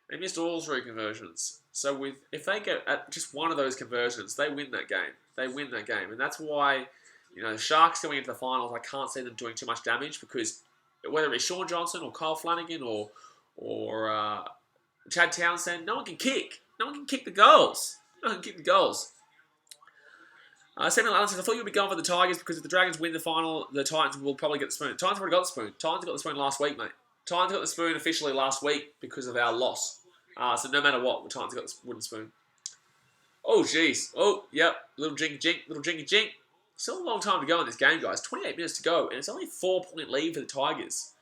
They missed all 3 conversions. So if they get at just one of those conversions, they win that game. They win that game. And that's why, you know, the Sharks going into the finals, I can't see them doing too much damage because whether it's Sean Johnson or Kyle Flanagan or Chad Townsend, no one can kick. No one can kick the goals. No one can kick the goals. Samuel Allen says, I thought you would be going for the Tigers because if the Dragons win the final, the Titans will probably get the spoon. Titans already got the spoon. Titans got the spoon last week, mate. Titans got the spoon officially last week because of our loss. So no matter what, the Titans got the wooden spoon. Oh, jeez. Oh, yep. Little jinky jink. Still a long time to go in this game, guys. 28 minutes to go, and it's only a 4-point lead for the Tigers.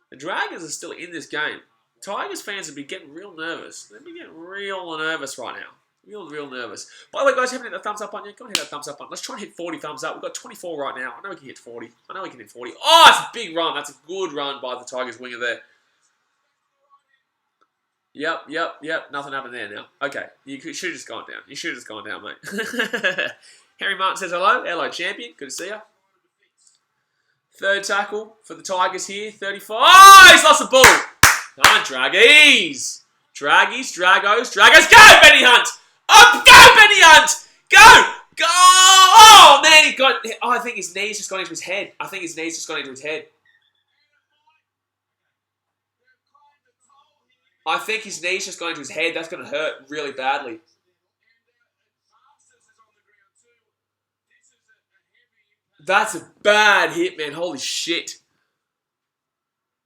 The Dragons are still in this game. Tigers fans would be getting real nervous. They'd be getting real nervous right now. Real nervous. By the way, guys, haven't hit that thumbs up button yet? Go and hit that thumbs up button. Let's try and hit 40 thumbs up. We've got 24 right now. I know we can hit 40. Oh, it's a big run. That's a good run by the Tigers winger there. Yep. Nothing happened there now. Okay. You should have just gone down. Mate. Harry Martin says hello. Hello, champion. Good to see you. Third tackle for the Tigers here. 35. Oh, he's lost the ball. Come on, Draggies. Dragos. Go, Benny Hunt. Oh, go, Benny Hunt. Go. Oh, man. He got. Oh, I think his knees just got into his head. That's going to hurt really badly. That's a bad hit, man. Holy shit.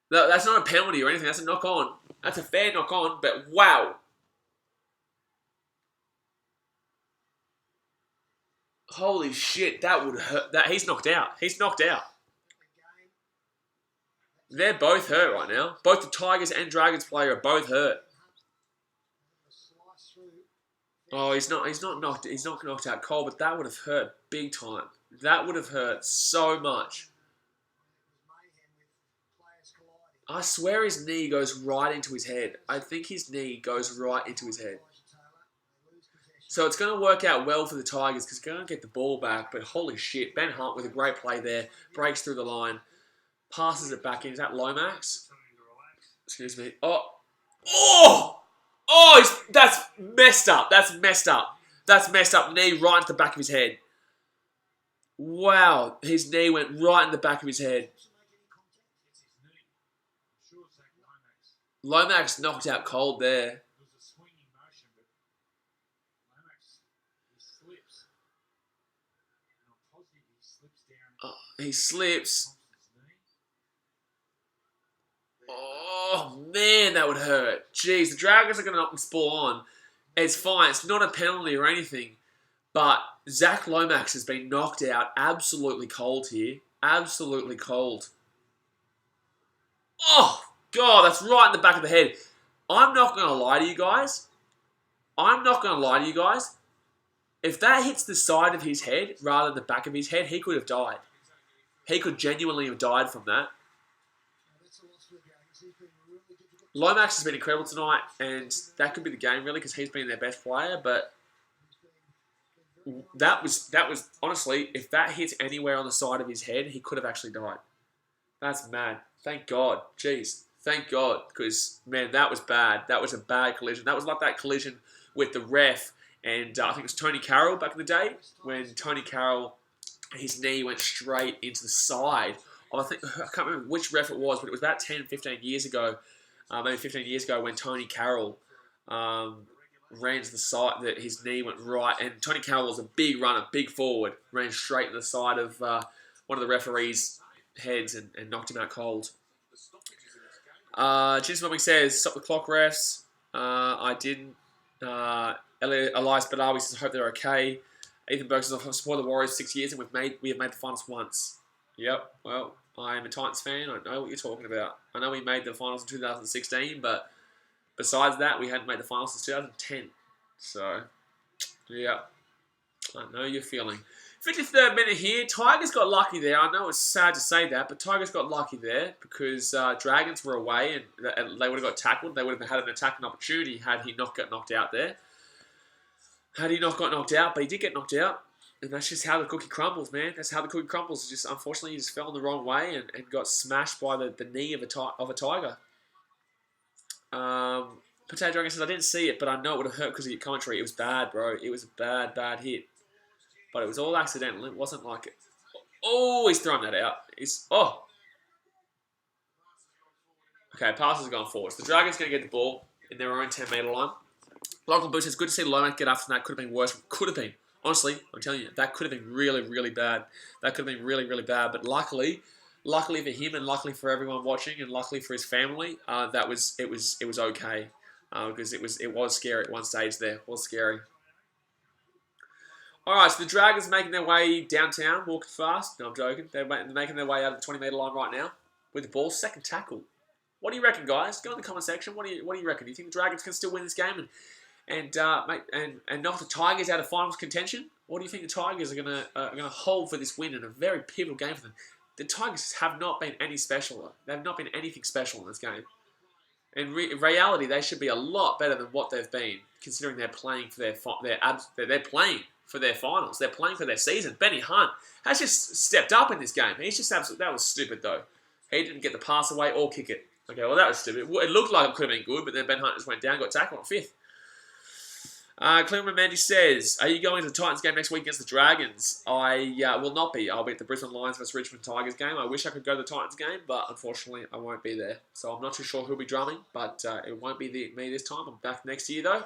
That's not a penalty or anything. That's a knock on. That's a fair knock on, but wow. Holy shit, that would hurt. That he's knocked out. He's knocked out. They're both hurt right now. Both the Tigers and Dragons player are both hurt. Oh, he's not knocked out cold, but that would have hurt big time. That would have hurt so much. I swear his knee goes right into his head. I think his knee goes right into his head. So it's going to work out well for the Tigers because they're going to get the ball back. But holy shit, Ben Hunt with a great play there. Breaks through the line. Passes it back in. Is that Lomax? Excuse me. Oh! That's messed up. That's messed up. That's messed up. Knee right into the back of his head. Wow. His knee went right in the back of his head. Lomax knocked out cold there. He slips. Oh, man, that would hurt. Jeez, the Dragons are going to knock this ball on. It's fine. It's not a penalty or anything. But Zach Lomax has been knocked out absolutely cold here. Absolutely cold. Oh, God, that's right in the back of the head. I'm not going to lie to you guys. If that hits the side of his head rather than the back of his head, he could have died. He could genuinely have died from that. Lomax has been incredible tonight, and that could be the game, really, because he's been their best player, but that was honestly, if that hits anywhere on the side of his head, he could have actually died. That's mad. Thank God. Jeez. Thank God, because, man, that was bad. That was a bad collision. That was like that collision with the ref, and I think it was Tony Carroll back in the day, when Tony Carroll, his knee went straight into the side. I can't remember which ref it was, but it was about 10, 15 years ago, maybe 15 years ago, when Tony Carroll ran to the side, that his knee went right, and Tony Carroll was a big runner, big forward, ran straight to the side of one of the referees' heads and knocked him out cold. Jim's Mobbing says, stop the clock, refs. I didn't. Elias Badawi says, hope they're okay. Ethan Burke says, I've supported the Warriors 6 years and we have made the finals once. Yep, well, I am a Titans fan. I know what you're talking about. I know we made the finals in 2016, but besides that, we hadn't made the finals since 2010. So, yeah, I know you're feeling. 53rd minute here. Tigers got lucky there. I know it's sad to say that, but Tigers got lucky there because Dragons were away and they would have got tackled. They would have had an attacking opportunity had he not got knocked out there. Had he not got knocked out, but he did get knocked out. And that's just how the cookie crumbles, man. That's how the cookie crumbles. Just unfortunately, he just fell in the wrong way and got smashed by the knee of a tiger. Potato Dragon says, I didn't see it, but I know it would have hurt because of your commentary. It was bad, bro. It was a bad, bad hit. But it was all accidental. It wasn't like it. Oh, he's thrown that out. Okay, passes are going forward. So the Dragons going to get the ball in their own 10-metre line. Lachlan Booth says, good to see Lomax get after that. Could have been worse. Could have been. Honestly, I'm telling you, that could have been really, really bad. That could have been really, really bad. But luckily for him and luckily for everyone watching and luckily for his family, it was okay. Because it was scary at one stage there. It was scary. All right, so the Dragons making their way downtown, walking fast. No, I'm joking. They're making their way out of the 20-metre line right now with the ball. Second tackle. What do you reckon, guys? Go in the comment section. What do you reckon? Do you think the Dragons can still win this game and knock the Tigers out of finals contention? Or do you think the Tigers are gonna hold for this win in a very pivotal game for them? The Tigers have not been any special. They've not been anything special in this game. In reality, they should be a lot better than what they've been, considering they're playing for they're playing for their finals. They're playing for their season. Benny Hunt has just stepped up in this game. He's just absolutely. That was stupid though. He didn't get the pass away or kick it. Okay, well that was stupid. It looked like it could have been good, but then Ben Hunt just went down, got tackled on fifth. Cleveland Mandy says, are you going to the Titans game next week against the Dragons? I will not be. I'll be at the Brisbane Lions vs Richmond Tigers game. I wish I could go to the Titans game, but unfortunately I won't be there. So I'm not too sure who'll be drumming, but it won't be me this time. I'm back next year though.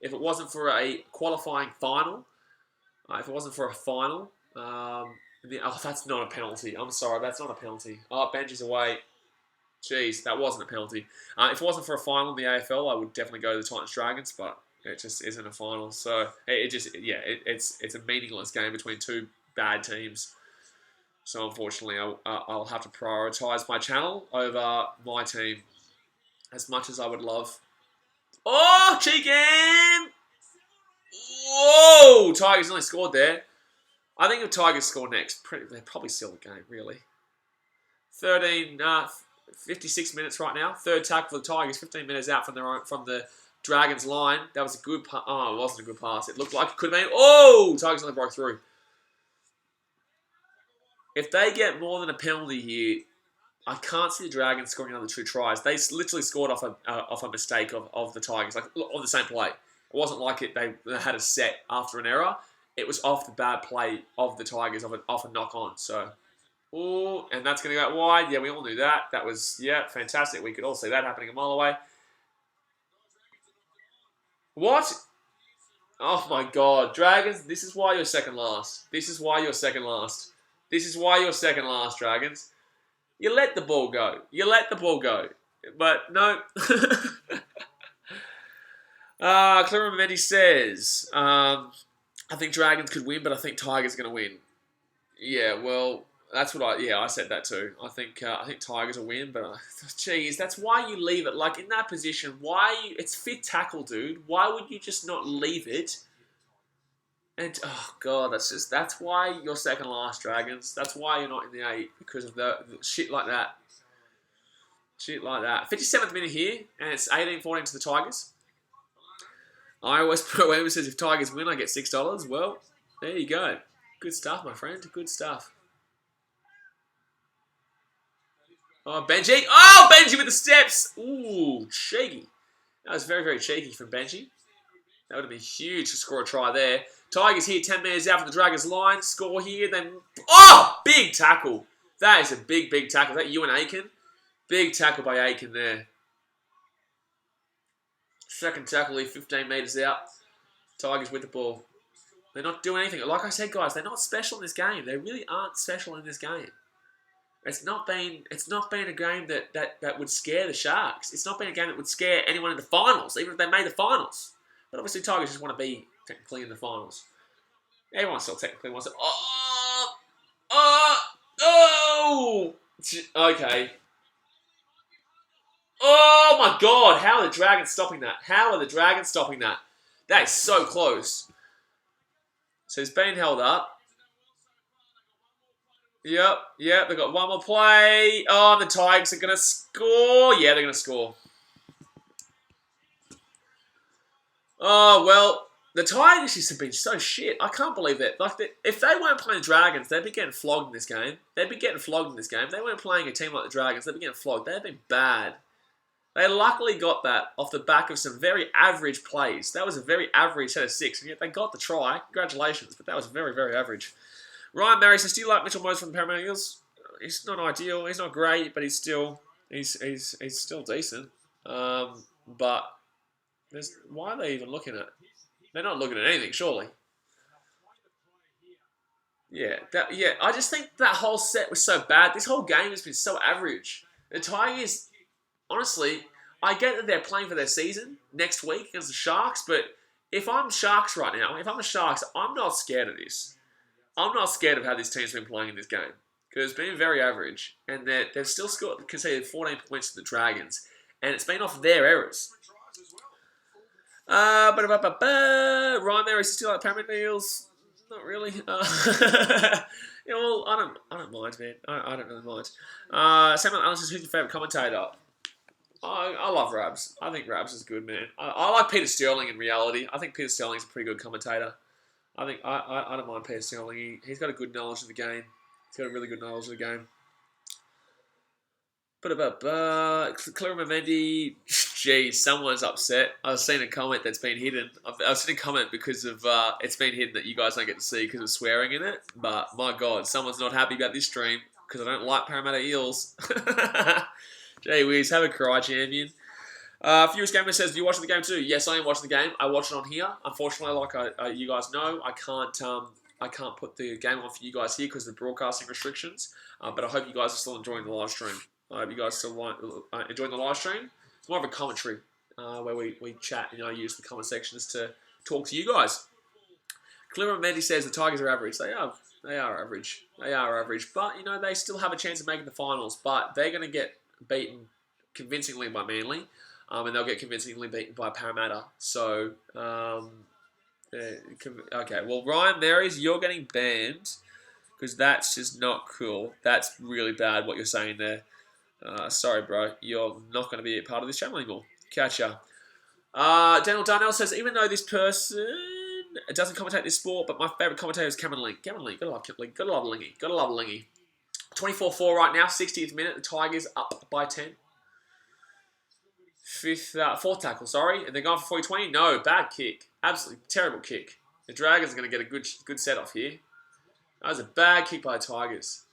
If it wasn't for a qualifying final, that's not a penalty. I'm sorry, that's not a penalty. Oh, Benji's away. Jeez, that wasn't a penalty. If it wasn't for a final in the AFL, I would definitely go to the Titans Dragons, but it just isn't a final. So it's a meaningless game between two bad teams. So unfortunately, I'll have to prioritise my channel over my team as much as I would love. Oh, chicken! Whoa! Tigers only scored there. I think if Tigers score next, they probably seal the game, really. 56 minutes right now. Third tackle for the Tigers. 15 minutes out from the Dragons line. That was a good pass. Oh, it wasn't a good pass. It looked like it could have been. Oh! Tigers only broke through. If they get more than a penalty here, I can't see the Dragons scoring another 2 tries. They literally scored off a mistake of the Tigers, like on the same play. It wasn't like they had a set after an error. It was off the bad play of the Tigers, off a knock-on. So, ooh, and that's going to go wide. Yeah, we all knew that. That was, yeah, fantastic. We could all see that happening a mile away. What? Oh, my God. Dragons, this is why you're second last. This is why you're second last. This is why you're second last, Dragons. You let the ball go. You let the ball go. But, no. Mendy says, I think Dragons could win, but I think Tigers are going to win. Yeah, well, that's what I said that too. I think Tigers will win, but geez, that's why you leave it. Like, in that position, it's fifth tackle, dude. Why would you just not leave it? And, oh, God, that's why you're second last, Dragons. That's why you're not in the 8, because of the shit like that. Shit like that. 57th minute here, and it's 18-14 to the Tigers. I always put away and says, if Tigers win, I get $6. Well, there you go. Good stuff, my friend. Good stuff. Oh, Benji. Oh, Benji with the steps. Ooh, cheeky. That was very, very cheeky from Benji. That would have been huge to score a try there. Tigers here, 10 metres out from the Dragons line. Score here, then... Oh! Big tackle. That is a big, big tackle. Is that you and Aiken? Big tackle by Aiken there. Second tackle here, 15 metres out. Tigers with the ball. They're not doing anything. Like I said, guys, they're not special in this game. They really aren't special in this game. It's not been a game that would scare the Sharks. It's not been a game that would scare anyone in the finals, even if they made the finals. But obviously, Tigers just want to be technically in the finals. Everyone still technically wants to... Oh! Okay. Oh, my God. How are the Dragons stopping that? How are the Dragons stopping that? That is so close. So he's been held up. Yep. They've got one more play. Oh, and the Tigers are going to score. Yeah, they're going to score. Oh, well, the Tigers used to be so shit. I can't believe that. Like, if they weren't playing Dragons, they'd be getting flogged in this game. They weren't playing a team like the Dragons. They'd be getting flogged. They'd been bad. They luckily got that off the back of some very average plays. That was a very average set of 6, and yet they got the try. Congratulations, but that was very, very average. Ryan Mary says, do you like Mitchell Moses from the Parramatta Eagles? He's not ideal. He's not great, but he's still decent. But why are they even looking at? They're not looking at anything, surely. Yeah. I just think that whole set was so bad. This whole game has been so average. The Tigers, honestly, I get that they're playing for their season next week against the Sharks, but if I'm Sharks right now, if I'm the Sharks, I'm not scared of this. I'm not scared of how this team's been playing in this game, because it's been very average, and they've still conceded 14 points to the Dragons, and it's been off their errors. Ryan Mary says, still like Parramatta Eels? Not really. Yeah, well, I don't mind, man. I don't really mind. Samuel Allen says, who's your favourite commentator? I love Rabs. I think Rabs is good, man. I like Peter Sterling in reality. I think Peter Sterling's a pretty good commentator. I don't mind Peter Sterling. He's got a good knowledge of the game. He's got a really good knowledge of the game. Clara Mendy, geez, someone's upset. I've seen a comment that's been hidden. I've seen a comment because of it's been hidden that you guys don't get to see because of swearing in it. But my God, someone's not happy about this stream because I don't like Parramatta Eels. Gee whiz, have a cry, champion. Furious Gamer says, do you watch the game too? Yes, I am watching the game. I watch it on here. Unfortunately, like you guys know, I can't put the game on for you guys here because of the broadcasting restrictions. But I hope you guys are still enjoying the live stream. I hope you guys still enjoying the live stream. It's more of a commentary where we chat. Use the comment sections to talk to you guys. Clear Mendy says the Tigers are average. They are average. They are average. But, they still have a chance of making the finals. But they're going to get beaten convincingly by Manly. And they'll get convincingly beaten by Parramatta. So, okay. Well, Ryan Marys, you're getting banned. Because that's just not cool. That's really bad what you're saying there. Sorry, bro. You're not going to be a part of this channel anymore. Catch ya. Daniel Darnell says, even though this person doesn't commentate this sport, but my favourite commentator is Cameron Ling. Cameron Ling. Gotta love Cameron Ling. Gotta love Lingy. Gotta love Lingy. 24-4 right now. 60th minute. The Tigers up by 10. Fourth tackle, sorry. And they're going for 40-20. No, bad kick. Absolutely terrible kick. The Dragons are going to get a good set off here. That was a bad kick by the Tigers.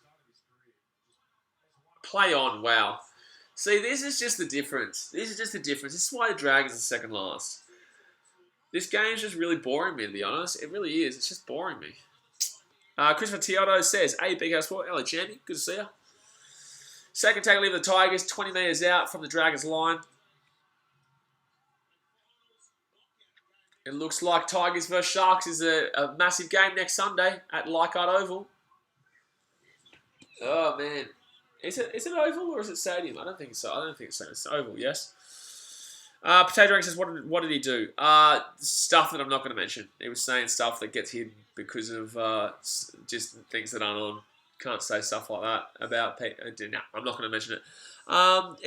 Play on, wow. See, this is just the difference. This is why the Dragons are second last. This game's just really boring me, to be honest. It really is. It's just boring me. Christopher Teodo says, hey, BKRsport, hello, Jamie. Good to see you. Second tackle leave the Tigers, 20 metres out from the Dragons line. It looks like Tigers versus Sharks is a massive game next Sunday at Leichhardt Oval. Oh, man. Is it Oval or is it Stadium? I don't think so. I don't think so. It's Oval, yes. Potato Drink says, what did he do? Stuff that I'm not going to mention. He was saying stuff that gets hidden because of just things that aren't on. Can't say stuff like that about Pete. No, I'm not going to mention it.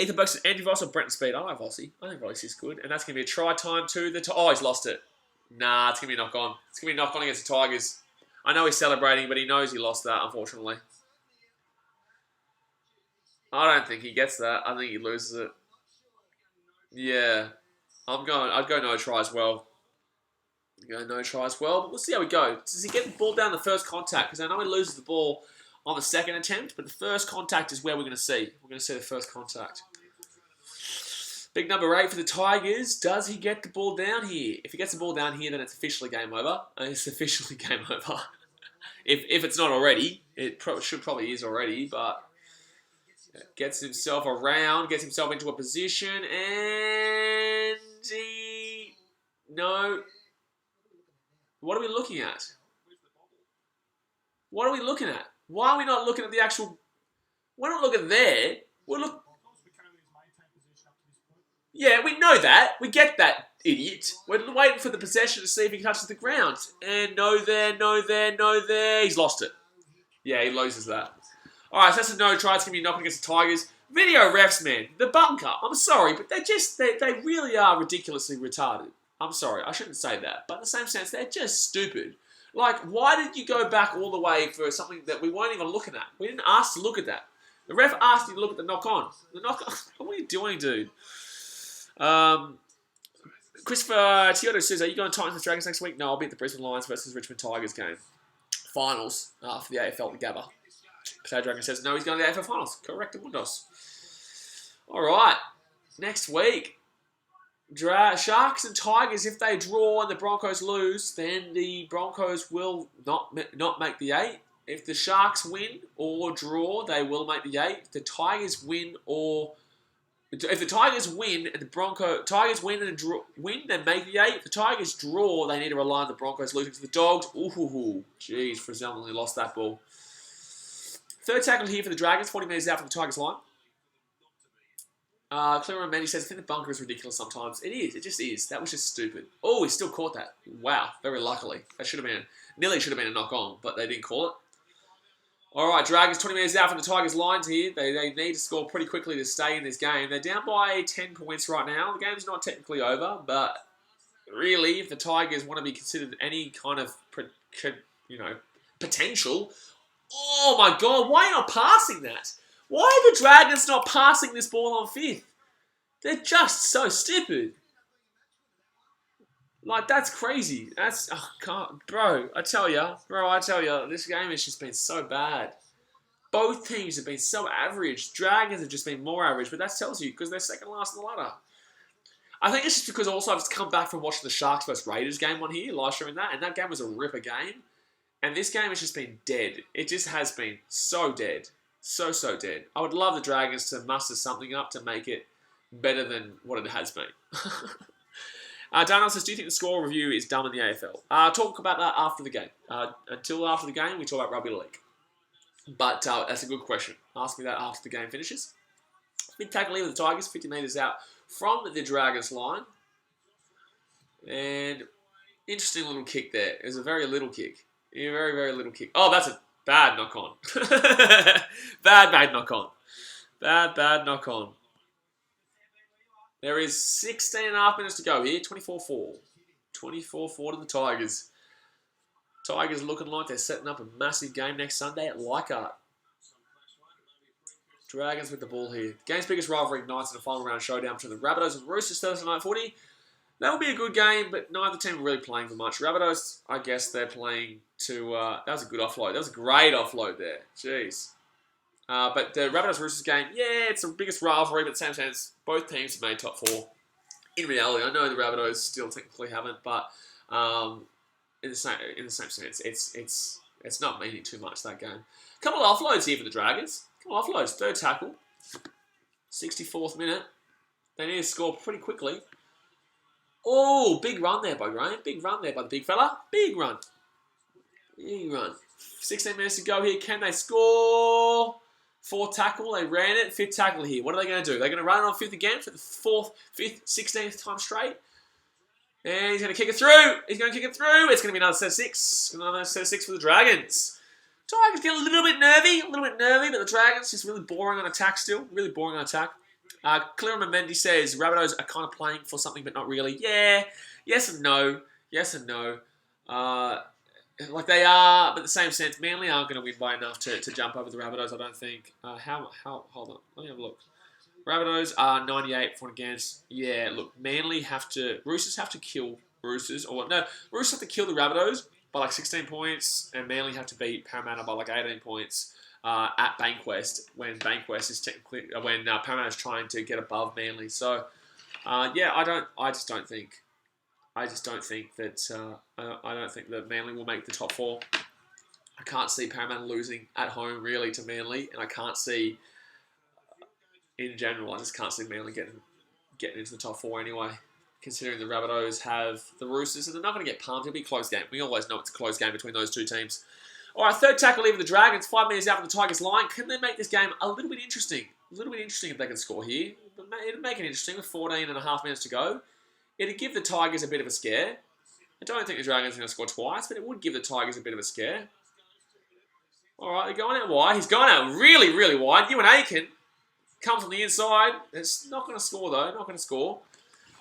Ethan Bucks says, Andrew Voss or Brenton Speed? I like Vossi. I think Vossi's good. And that's going to be a try time to the... Oh, he's lost it. Nah, it's going to be a knock on. It's going to be a knock on against the Tigers. I know he's celebrating, but he knows he lost that, unfortunately. I don't think he gets that. I think he loses it. Yeah. I'd go no try as well. But we'll see how we go. Does he get the ball down the first contact? Because I know he loses the ball on the second attempt, but the first contact is where we're going to see. We're going to see the first contact. Big number 8 for the Tigers. Does he get the ball down here? If he gets the ball down here, then it's officially game over. It's officially game over. if it's not already. It probably is already, but... Gets himself around, gets himself into a position, and he... No. What are we looking at? What are we looking at? Why are we not looking at the actual... We're not looking there. We're looking... Yeah, we know that. We get that, idiot. We're waiting for the possession to see if he touches the ground. And no there. He's lost it. Yeah, he loses that. Alright, so that's a no try. It's going to be knocking against the Tigers. Video refs, man. The bunker. I'm sorry, but they really are ridiculously retarded. I'm sorry, I shouldn't say that. But in the same sense, they're just stupid. Like, why did you go back all the way for something that we weren't even looking at? We didn't ask to look at that. The ref asked you to look at the knock-on. The knock-on? What are you doing, dude? Christopher Teodo says, are you going Titans and Dragons next week? No, I'll be at the Brisbane Lions versus Richmond Tigers game. Finals for the AFL at Gabba. Potato Dragon says, no, he's going to the AFL Finals. Correct, Mundos. All right. Next week. Sharks and Tigers, if they draw and the Broncos lose, then the Broncos will not make the 8. If the Sharks win or draw, they will make the 8. If the Tigers win or... If the Tigers win and the Tigers win and then make the 8. If the Tigers draw, they need to rely on the Broncos losing to the Dogs. Ooh, jeez, Frizzell only lost that ball. Third tackle here for the Dragons, 40 metres out from the Tigers line. Clear and Mandy says, I think the bunker is ridiculous sometimes. It is, it just is. That was just stupid. Oh, he still caught that. Wow, very luckily. That nearly should have been a knock on, but they didn't call it. Alright, Dragons 20 metres out from the Tigers lines here. They need to score pretty quickly to stay in this game. They're down by 10 points right now. The game's not technically over, but really, if the Tigers want to be considered any kind of potential... Oh my god, why are you not passing that? Why are the Dragons not passing this ball on 5th? They're just so stupid. Like, that's crazy. That's... Bro, I tell ya, this game has just been so bad. Both teams have been so average. Dragons have just been more average, but that tells you because they're second last on the ladder. I think it's just because also I've just come back from watching the Sharks vs Raiders game on here, live streaming that, and that game was a ripper game. And this game has just been dead. It just has been so dead. So dead. I would love the Dragons to muster something up to make it better than what it has been. Daniel says, do you think the score review is dumb in the AFL? Talk about that after the game. Until after the game, we talk about rugby league. But that's a good question. Ask me that after the game finishes. Big tackle here with the Tigers, 50 metres out from the Dragons line. And interesting little kick there. It was a very little kick. A very little kick. Oh, that's a bad knock on. bad knock on. Bad knock on. There is 16 and a half minutes to go here. 24-4. 24-4 to the Tigers. Tigers looking like they're setting up a massive game next Sunday at Leichhardt. Dragons with the ball here. Game's biggest rivalry ignites in the final round showdown between the Rabbitohs and Roosters Thursday night footy. That will be a good game, but neither team are really playing for much. Rabbitohs, I guess they're playing to... that was a good offload. That was a great offload there. Jeez. But the Rabbitohs-Roosters game, yeah, it's the biggest rivalry, but at the same time, both teams have made top 4. In reality, I know the Rabbitohs still technically haven't, but in the same sense, it's not meaning too much, that game. A couple of offloads here for the Dragons. Couple of offloads. Third tackle. 64th minute. They need to score pretty quickly. Oh, big run there by Graham. Big run there by the big fella. Big run. 16 minutes to go here. Can they score? 4th tackle. They ran it. 5th tackle here. What are they going to do? They're going to run it on 5th again for the 4th, 5th, 16th time straight. And he's going to kick it through. It's going to be another set of 6. Another set of 6 for the Dragons. Tigers get a little bit nervy, but the Dragons just really boring on attack still. Really boring on attack. Clearer Mendy says, Rabbitohs are kind of playing for something, but not really. Yeah, yes and no. Like they are, but in the same sense, Manly aren't going to win by enough to jump over the Rabbitohs, I don't think. Hold on, let me have a look. Rabbitohs are 98 for and against. Yeah, look, Roosters have to kill Roosters, Roosters have to kill the Rabbitohs by like 16 points, and Manly have to beat Parramatta by like 18 points at Bankwest when Bankwest is technically when Parramatta is trying to get above Manly. So yeah, I just don't think that Manly will make the top 4. I can't see Parramatta losing at home really to Manly, and I can't see in general. I just can't see Manly getting into the top 4 anyway. Considering the Rabbitohs have the Roosters, and they're not going to get pumped. It'll be a close game. We always know it's a close game between those two teams. All right, 3rd tackle leave of the Dragons. 5 minutes out from the Tigers' line. Can they make this game a little bit interesting? A little bit interesting if they can score here. It'll make it interesting with 14 and a half minutes to go. It'd give the Tigers a bit of a scare. I don't think the Dragons are going to score twice, but it would give the Tigers a bit of a scare. All right, they're going out wide. He's going out really wide. Ewan Aiken comes on the inside. It's not going to score, though. Not going to score.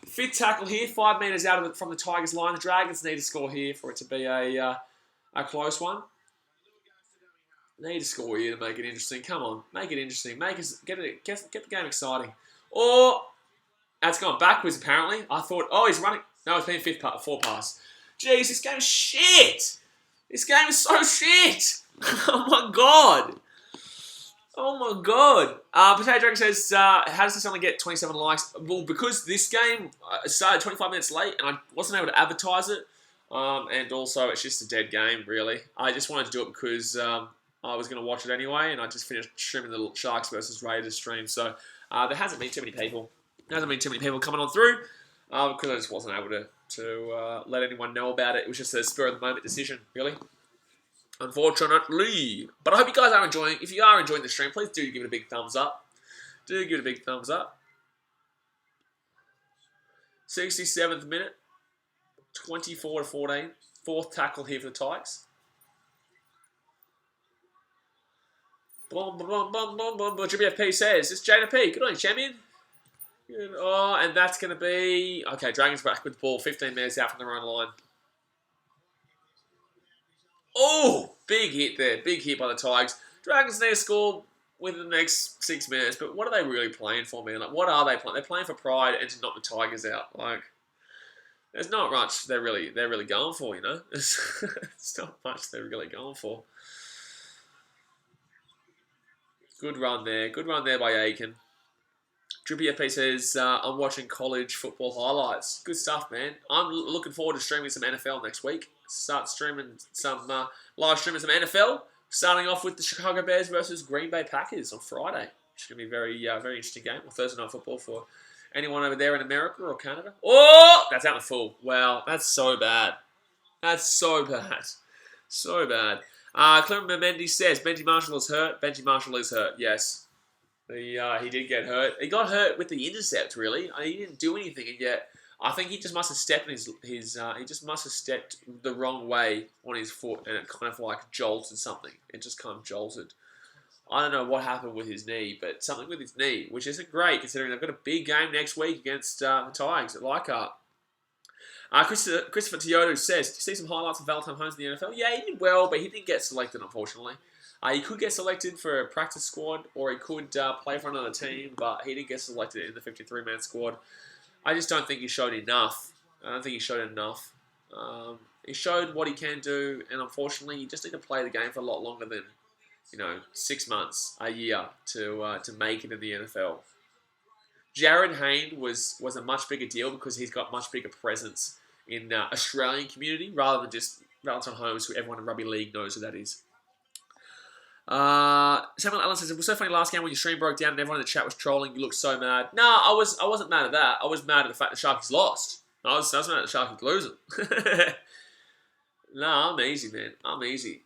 5th tackle here, 5 metres out from the Tigers' line. The Dragons need to score here for it to be a close one. They need to score here to make it interesting. Come on, make it interesting. Get the game exciting. Or that's gone backwards apparently. I thought, he's running. No, it's been 4 pass. Jeez, this game is shit. This game is so shit. Oh my god. Potato Dragon says, how does this only get 27 likes? Well, because this game started 25 minutes late and I wasn't able to advertise it. And also, it's just a dead game, really. I just wanted to do it because I was going to watch it anyway, and I just finished streaming the Sharks versus Raiders stream. So there hasn't been too many people. Coming on through because I just wasn't able to let anyone know about it. It was just a spur-of-the-moment decision, really. Unfortunately. But I hope you guys are enjoying. If you are enjoying the stream, please do give it a big thumbs up. 67th minute. 24-14. 4th tackle here for the Tigers. GBFP says, it's Jada P. Good on you, champion. Good. Oh, and that's going to be... Okay, Dragons back with the ball. 15 minutes out from their own line. Oh, big hit there. Big hit by the Tigers. Dragons need to score within the next 6 minutes, but what are they really playing for, man? Like, what are they playing? They're playing for pride and to knock the Tigers out. Like, there's not much they're really going for, you know? It's not much they're really going for. Good run there. Good run there by Aiken. Drippy FP says, I'm watching college football highlights. Good stuff, man. I'm looking forward to streaming some NFL next week. Start streaming some, live streaming some NFL Starting off with the Chicago Bears versus Green Bay Packers on Friday. It's going to be a very, very interesting game. Or Thursday Night Football for anyone over there in America or Canada. Oh, that's out the full. Wow, that's so bad. That's so bad. So bad. Clement Mendy says, Benji Marshall is hurt. Benji Marshall is hurt, yes. He did get hurt. He got hurt with the intercept, really. He didn't do anything, and yet I think he just must have stepped he just must have stepped the wrong way on his foot, and it kind of like jolted something. It just kind of jolted. I don't know what happened with his knee, but something with his knee, which isn't great considering they've got a big game next week against the Tigers at Leichhardt. Christopher Teodo says, "Do you see some highlights of Valentine Holmes in the NFL?" Yeah, he did well, but he didn't get selected, unfortunately. He could get selected for a practice squad, or he could play for another team, but he didn't get selected in the 53-man squad. I just don't think he showed enough. He showed what he can do, and unfortunately, you just need to play the game for a lot longer than 6 months, a year to make it in the NFL. Jared Hayne was a much bigger deal because he's got much bigger presence in the Australian community rather than just Valentine Holmes, who everyone in rugby league knows who that is. Samuel Allen says, it was so funny last game when your stream broke down and everyone in the chat was trolling. You looked so mad. No, I wasn't mad at that. I was mad at the fact the Sharkies lost. I was mad at the Sharkies losing. No, I'm easy, man. I'm easy.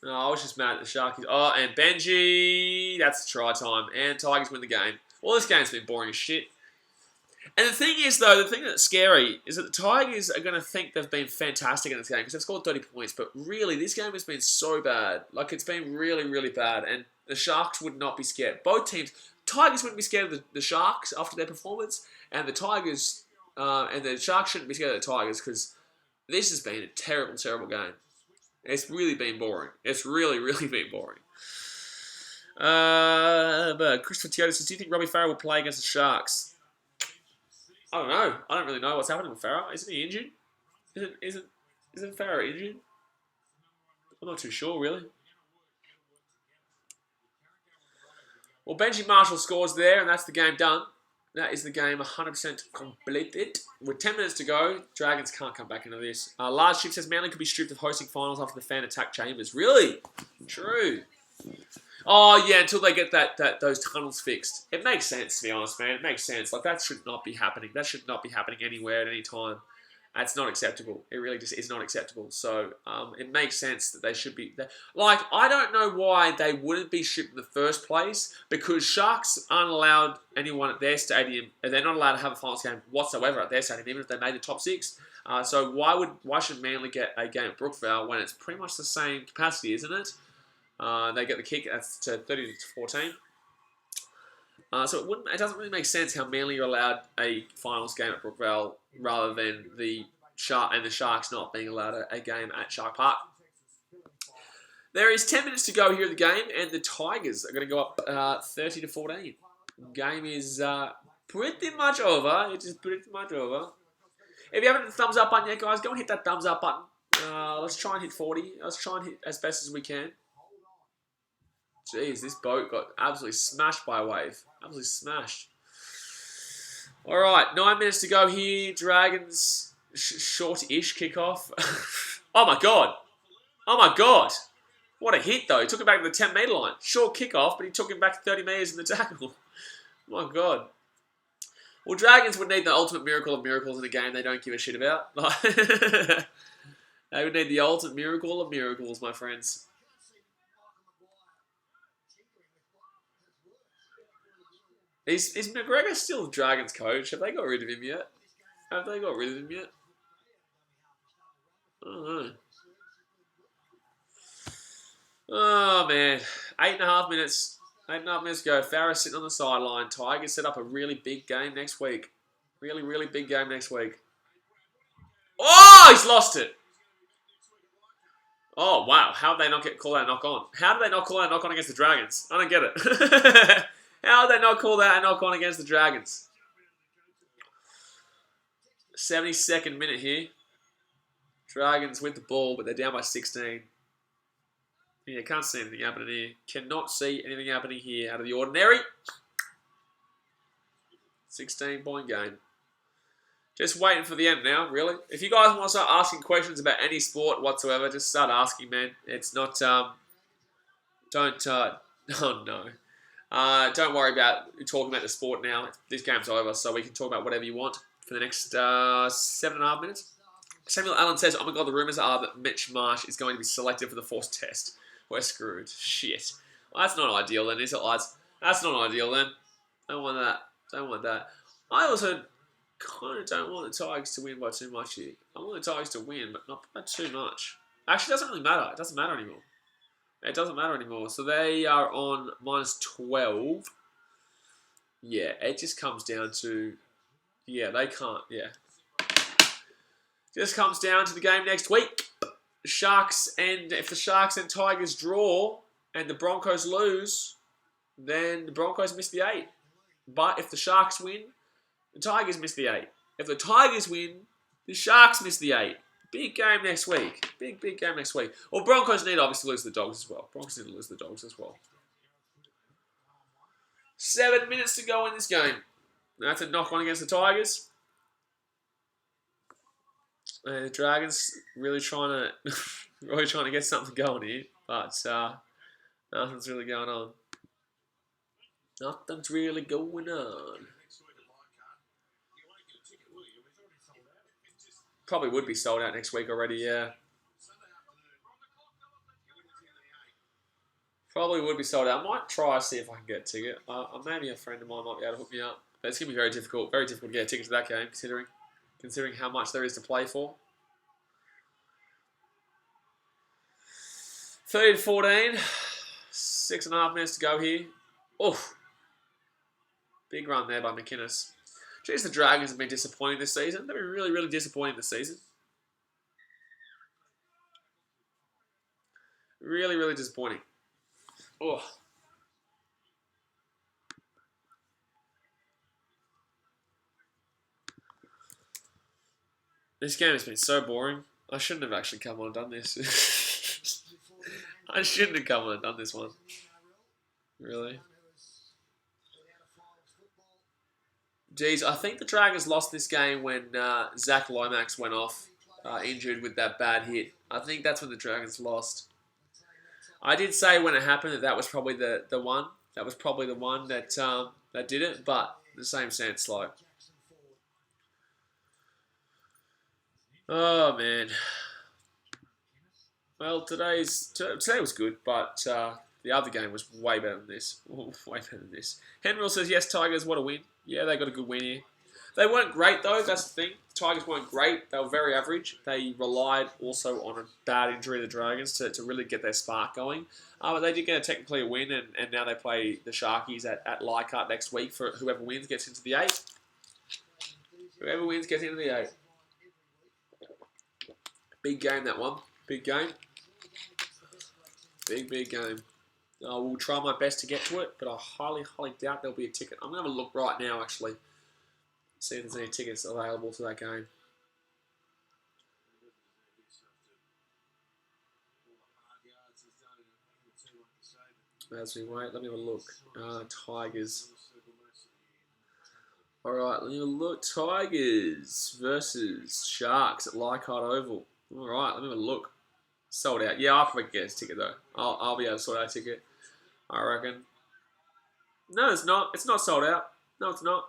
No, I was just mad at the Sharkies. Oh, and Benji, that's try time. And Tigers win the game. Well, this game's been boring as shit. And the thing is, though, the thing that's scary is that the Tigers are going to think they've been fantastic in this game because they've scored 30 points. But really, this game has been so bad. Like, it's been really, really bad. And the Sharks would not be scared. Both teams, Tigers wouldn't be scared of the Sharks after their performance. And the Tigers, and the Sharks shouldn't be scared of the Tigers because this has been a terrible, terrible game. It's really been boring. It's really, really been boring. But Christopher Teodo says, do you think Robbie Farah will play against the Sharks? I don't know. I don't really know what's happening with Farah. Isn't he injured? Isn't Farah injured? I'm not too sure, really. Well, Benji Marshall scores there, and that's the game done. That is the game 100% completed. With 10 minutes to go, Dragons can't come back into this. Large Ship says, Manly could be stripped of hosting finals after the fan attack Chambers. Really? True. Oh, yeah, until they get those tunnels fixed. It makes sense, to be honest, man. It makes sense. Like, that should not be happening. That should not be happening anywhere at any time. That's not acceptable. It really just is not acceptable. So, it makes sense that they should be... Like, I don't know why they wouldn't be shipped in the first place, because Sharks aren't allowed anyone at their stadium, and they're not allowed to have a finals game whatsoever at their stadium, even if they made the top 6. So why should Manly get a game at Brookvale when it's pretty much the same capacity, isn't it? They get the kick, that's to 30-14. So it doesn't really make sense how Manly are allowed a finals game at Brookvale rather than the Sharks not being allowed a game at Shark Park. There is 10 minutes to go here in the game, and the Tigers are going to go up 30-14. Game is pretty much over. It is pretty much over. If you haven't hit the thumbs up button yet, guys, go and hit that thumbs up button. Let's try and hit 40. Let's try and hit as best as we can. Jeez, this boat got absolutely smashed by a wave. Absolutely smashed. All right, 9 minutes to go here. Dragons, short-ish kickoff. Oh, my God. Oh, my God. What a hit, though. He took it back to the 10-metre line. Short kickoff, but he took him back 30 metres in the tackle. Oh, my God. Well, Dragons would need the ultimate miracle of miracles in a game they don't give a shit about. They would need the ultimate miracle of miracles, my friends. Is McGregor still the Dragons coach? Have they got rid of him yet? I don't know. Oh, man. 8.5 minutes. 8.5 minutes to go. Farah sitting on the sideline. Tigers set up a really big game next week. Really, really big game next week. Oh, he's lost it. Oh, wow. How did they not call that a knock-on? How did they not call that a knock-on against the Dragons? I don't get it. How did they not call that a knock-on against the Dragons? 72nd minute here. Dragons with the ball, but they're down by 16. Yeah, can't see anything happening here. Cannot see anything happening here out of the ordinary. 16-point game. Just waiting for the end now, really. If you guys want to start asking questions about any sport whatsoever, just start asking, man. It's not Don't, oh no. Don't worry about talking about the sport now. This game's over, so we can talk about whatever you want for the next 7.5 minutes. Samuel Allen says, oh my god, the rumours are that Mitch Marsh is going to be selected for the forced test. We're screwed. Shit. Well, that's not ideal then, is it, lads? That's not ideal then. Don't want that. Don't want that. I also kind of don't want the Tigers to win by too much here. I want the Tigers to win, but not by too much. Actually, it doesn't really matter. It doesn't matter anymore. It doesn't matter anymore. So they are on minus 12. Yeah, it just comes down to... Yeah, they can't. Yeah. Just comes down to the game next week. Sharks, and if the Sharks and Tigers draw and the Broncos lose, then the Broncos miss the 8. But if the Sharks win, the Tigers miss the 8. If the Tigers win, the Sharks miss the 8. Big game next week. Big game next week. Well, Broncos need obviously to lose the Dogs as well. Broncos need to lose the Dogs as well. 7 minutes to go in this game. That's a knock on against the Tigers. And the Dragons really trying to get something going here, but nothing's really going on. Nothing's really going on. Probably would be sold out next week already, yeah. Probably would be sold out. I might try to see if I can get a ticket. Maybe a friend of mine might be able to hook me up. But it's going to be very difficult to get a ticket to that game, considering how much there is to play for. 30-14. 6.5 minutes to go here. Oof. Big run there by McInnes. Jeez, the Dragons have been disappointing this season. They've been really, really disappointing this season. Really, really disappointing. Oh. This game has been so boring. I shouldn't have actually come on and done this. I shouldn't have come on and done this one. Really? Jeez, I think the Dragons lost this game when Zach Lomax went off injured with that bad hit. I think that's when the Dragons lost. I did say when it happened that was probably the one. That was probably the one that did it, but the same sense, like. Oh man. Well, today was good, but the other game was way better than this. Way better than this. Henry says yes, Tigers. What a win! Yeah, they got a good win here. They weren't great though. That's the thing. The Tigers weren't great. They were very average. They relied also on a bad injury of the Dragons to really get their spark going. But they did get technically a win, and now they play the Sharkies at Leichhardt next week. For whoever wins gets into the 8. Whoever wins gets into the 8. Big game, that one. Big game. Big game. I will try my best to get to it, but I highly doubt there'll be a ticket. I'm going to have a look right now, actually. See if there's any tickets available to that game. As we wait, let me have a look. Tigers. Alright, let me have a look. Tigers versus Sharks at Leichhardt Oval. Alright, let me have a look. Sold out. Yeah, I'll probably get a ticket though. I'll be able to sort out a ticket. I reckon. No, it's not. It's not sold out. No, it's not.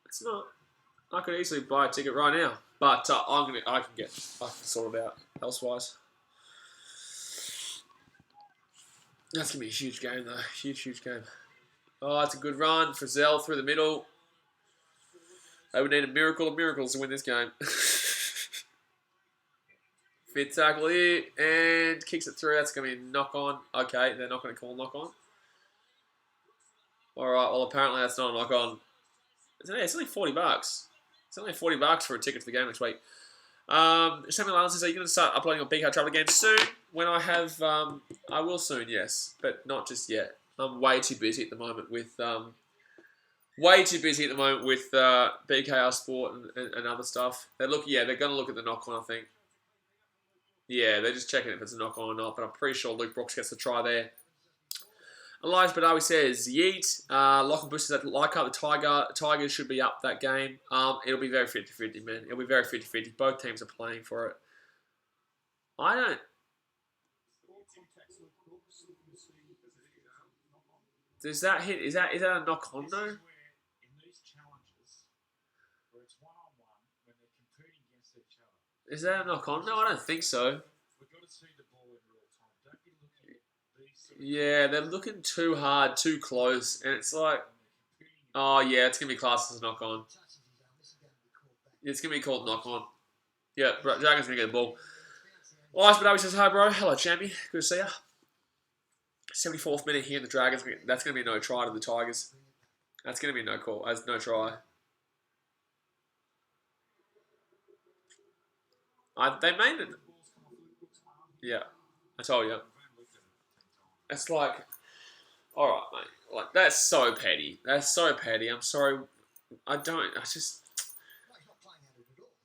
It's not. I could easily buy a ticket right now, but I can sort it out elsewise. That's gonna be a huge game though. Huge game. Oh, it's a good run. Frizzell through the middle. They would need a miracle of miracles to win this game. Fifth tackle here, and kicks it through. That's going to be a knock-on. Okay, they're not going to call a knock-on. Alright, well, apparently that's not a knock-on. It's only $40. It's only $40 for a ticket to the game next week. Samuel Allen says, are you going to start uploading on BK Travel again soon? When I have, I will soon, yes, but not just yet. I'm way too busy at the moment with, BKRsport and other stuff. They're going to look at the knock-on, I think. Yeah, they're just checking if it's a knock-on or not, but I'm pretty sure Luke Brooks gets the try there. Elijah Badawi says, yeet. Lachlan Bush says that Leichhardt, the Tigers should be up that game. It'll be very 50-50, man. It'll be very 50-50. Both teams are playing for it. I don't... Does that hit? Is that a knock on though? Is that a knock on? No, I don't think so. Yeah, they're looking too hard, too close, and it's like, oh yeah, it's gonna be classed as a knock on. It's gonna be called knock on. Yeah, Dragons gonna get the ball. Ice Badawi says hi, bro. Hello, champion. Good to see ya. 74th minute here in the Dragons. That's gonna be no try to the Tigers. That's gonna be no call. As no try. They made it. Yeah, I told you. It's like, all right, mate. Like that's so petty. That's so petty. I'm sorry.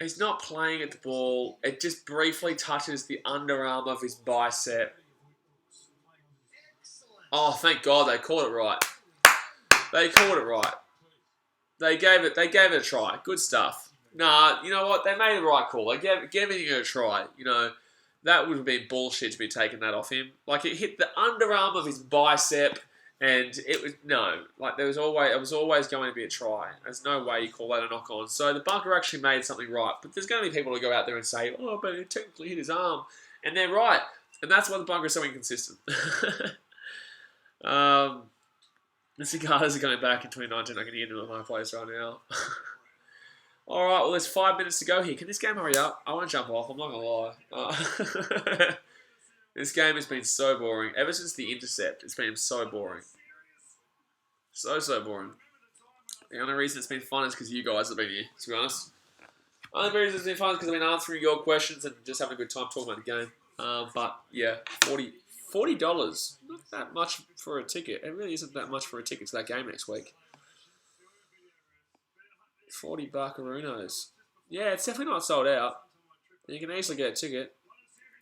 He's not playing at the ball. It just briefly touches the underarm of his bicep. Oh, thank God they caught it right. They caught it right. They gave it a try. Good stuff. Nah, you know what? They made the right call. They gave it a try. You know, that would have been bullshit to be taking that off him. Like it hit the underarm of his bicep, and it was like it was always going to be a try. There's no way you call that a knock on. So the bunker actually made something right. But there's going to be people who go out there and say, oh, but it technically hit his arm, and they're right. And that's why the bunker is so inconsistent. The cicadas are going back in 2019. I can hear them at my place right now. All right, well, there's 5 minutes to go here. Can this game hurry up? I won't jump off. I'm not going to lie. This game has been so boring. Ever since the intercept, it's been so boring. So boring. The only reason it's been fun is because you guys have been here, to be honest. The only reason it's been fun is because I've been answering your questions and just having a good time talking about the game. But, yeah, $40. Not that much for a ticket. It really isn't that much for a ticket to that game next week. 40 buckaroos. Yeah, it's definitely not sold out. You can easily get a ticket.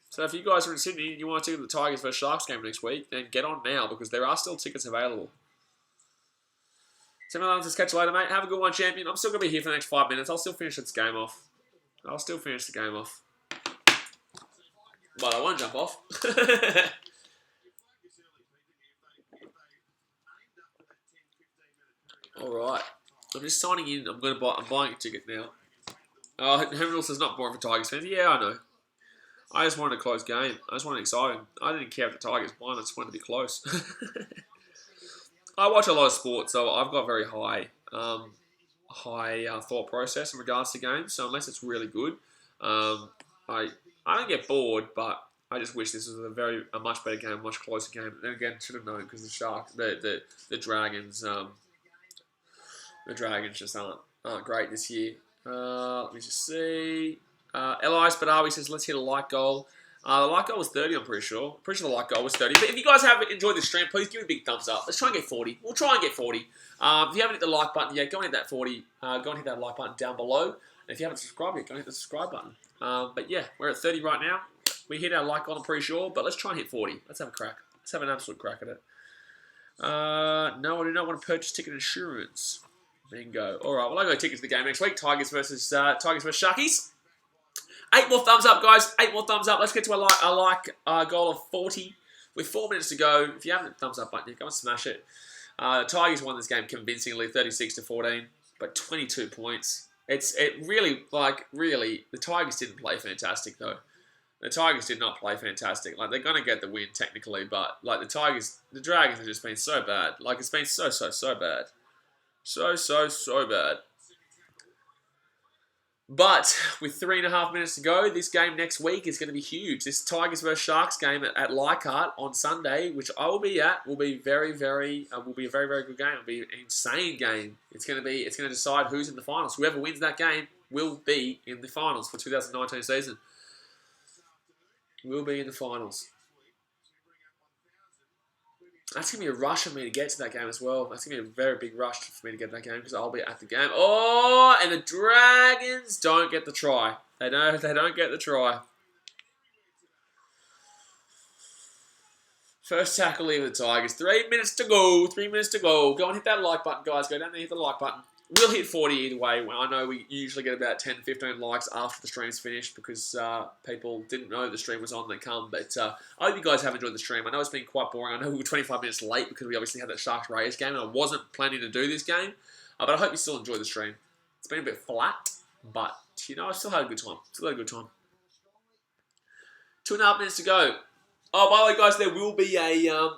So if you guys are in Sydney and you want to ticket the Tigers vs Sharks game next week, then get on now because there are still tickets available. Similar to catch you later, mate. Have a good one, champion. I'm still going to be here for the next 5 minutes. I'll still finish this game off. But I won't jump off. Alright. I'm just signing in. I'm buying a ticket now. Henry says not boring for Tigers fans. Yeah, I know. I just wanted a close game. I just wanted exciting. I didn't care if the Tigers won. I just wanted to be close. I watch a lot of sports, so I've got very high thought process in regards to games. So unless it's really good, I don't get bored, but I just wish this was a much better game, much closer game. And again, should have known because the Dragons. The Dragons just aren't great this year. Let me just see. Elias Badawi says, let's hit a like goal. The like goal was 30, I'm pretty sure. Pretty sure the like goal was 30. But if you guys have enjoyed this stream, please give it a big thumbs up. Let's try and get 40. We'll try and get 40. If you haven't hit the like button yet, go and hit that 40. Go and hit that like button down below. And if you haven't subscribed yet, go and hit the subscribe button. But yeah, we're at 30 right now. We hit our like goal, I'm pretty sure. But let's try and hit 40. Let's have a crack. Let's have an absolute crack at it. No, I do not want to purchase ticket insurance. Bingo. All right, well, I got tickets to the game next week. Tigers versus Sharkies. 8 more thumbs up, guys. 8 more thumbs up. Let's get to a like goal of 40 with 4 minutes to go. If you haven't hit the thumbs up button, go and smash it. Tigers won this game convincingly, 36-14, but 22 points. Really, the Tigers didn't play fantastic though. The Tigers did not play fantastic. Like, they're gonna get the win technically, but like the Dragons have just been so bad. Like, it's been so bad. So bad. But with 3.5 minutes to go, this game next week is going to be huge. This Tigers vs Sharks game at Leichhardt on Sunday, which I will be at, will be a very good game. It'll be an insane game. It's going to decide who's in the finals. Whoever wins that game will be in the finals for 2019 season. Will be in the finals. That's going to be a rush for me to get to that game as well. That's going to be a very big rush for me to get to that game because I'll be at the game. Oh, and the Dragons don't get the try. They don't get the try. First tackle leave the Tigers. 3 minutes to go. 3 minutes to go. Go and hit that like button, guys. Go down there and hit the like button. we'll hit 40 either way. I know we usually get about 10 to 15 likes after the stream's finished because people didn't know the stream was on, they come. But I hope you guys have enjoyed the stream. I know it's been quite boring. I know we were 25 minutes late because we obviously had that Sharks Raiders game and I wasn't planning to do this game. But I hope you still enjoyed the stream. It's been a bit flat, but you know, I still had a good time. 2.5 minutes to go. Oh, by the way, guys, there will be a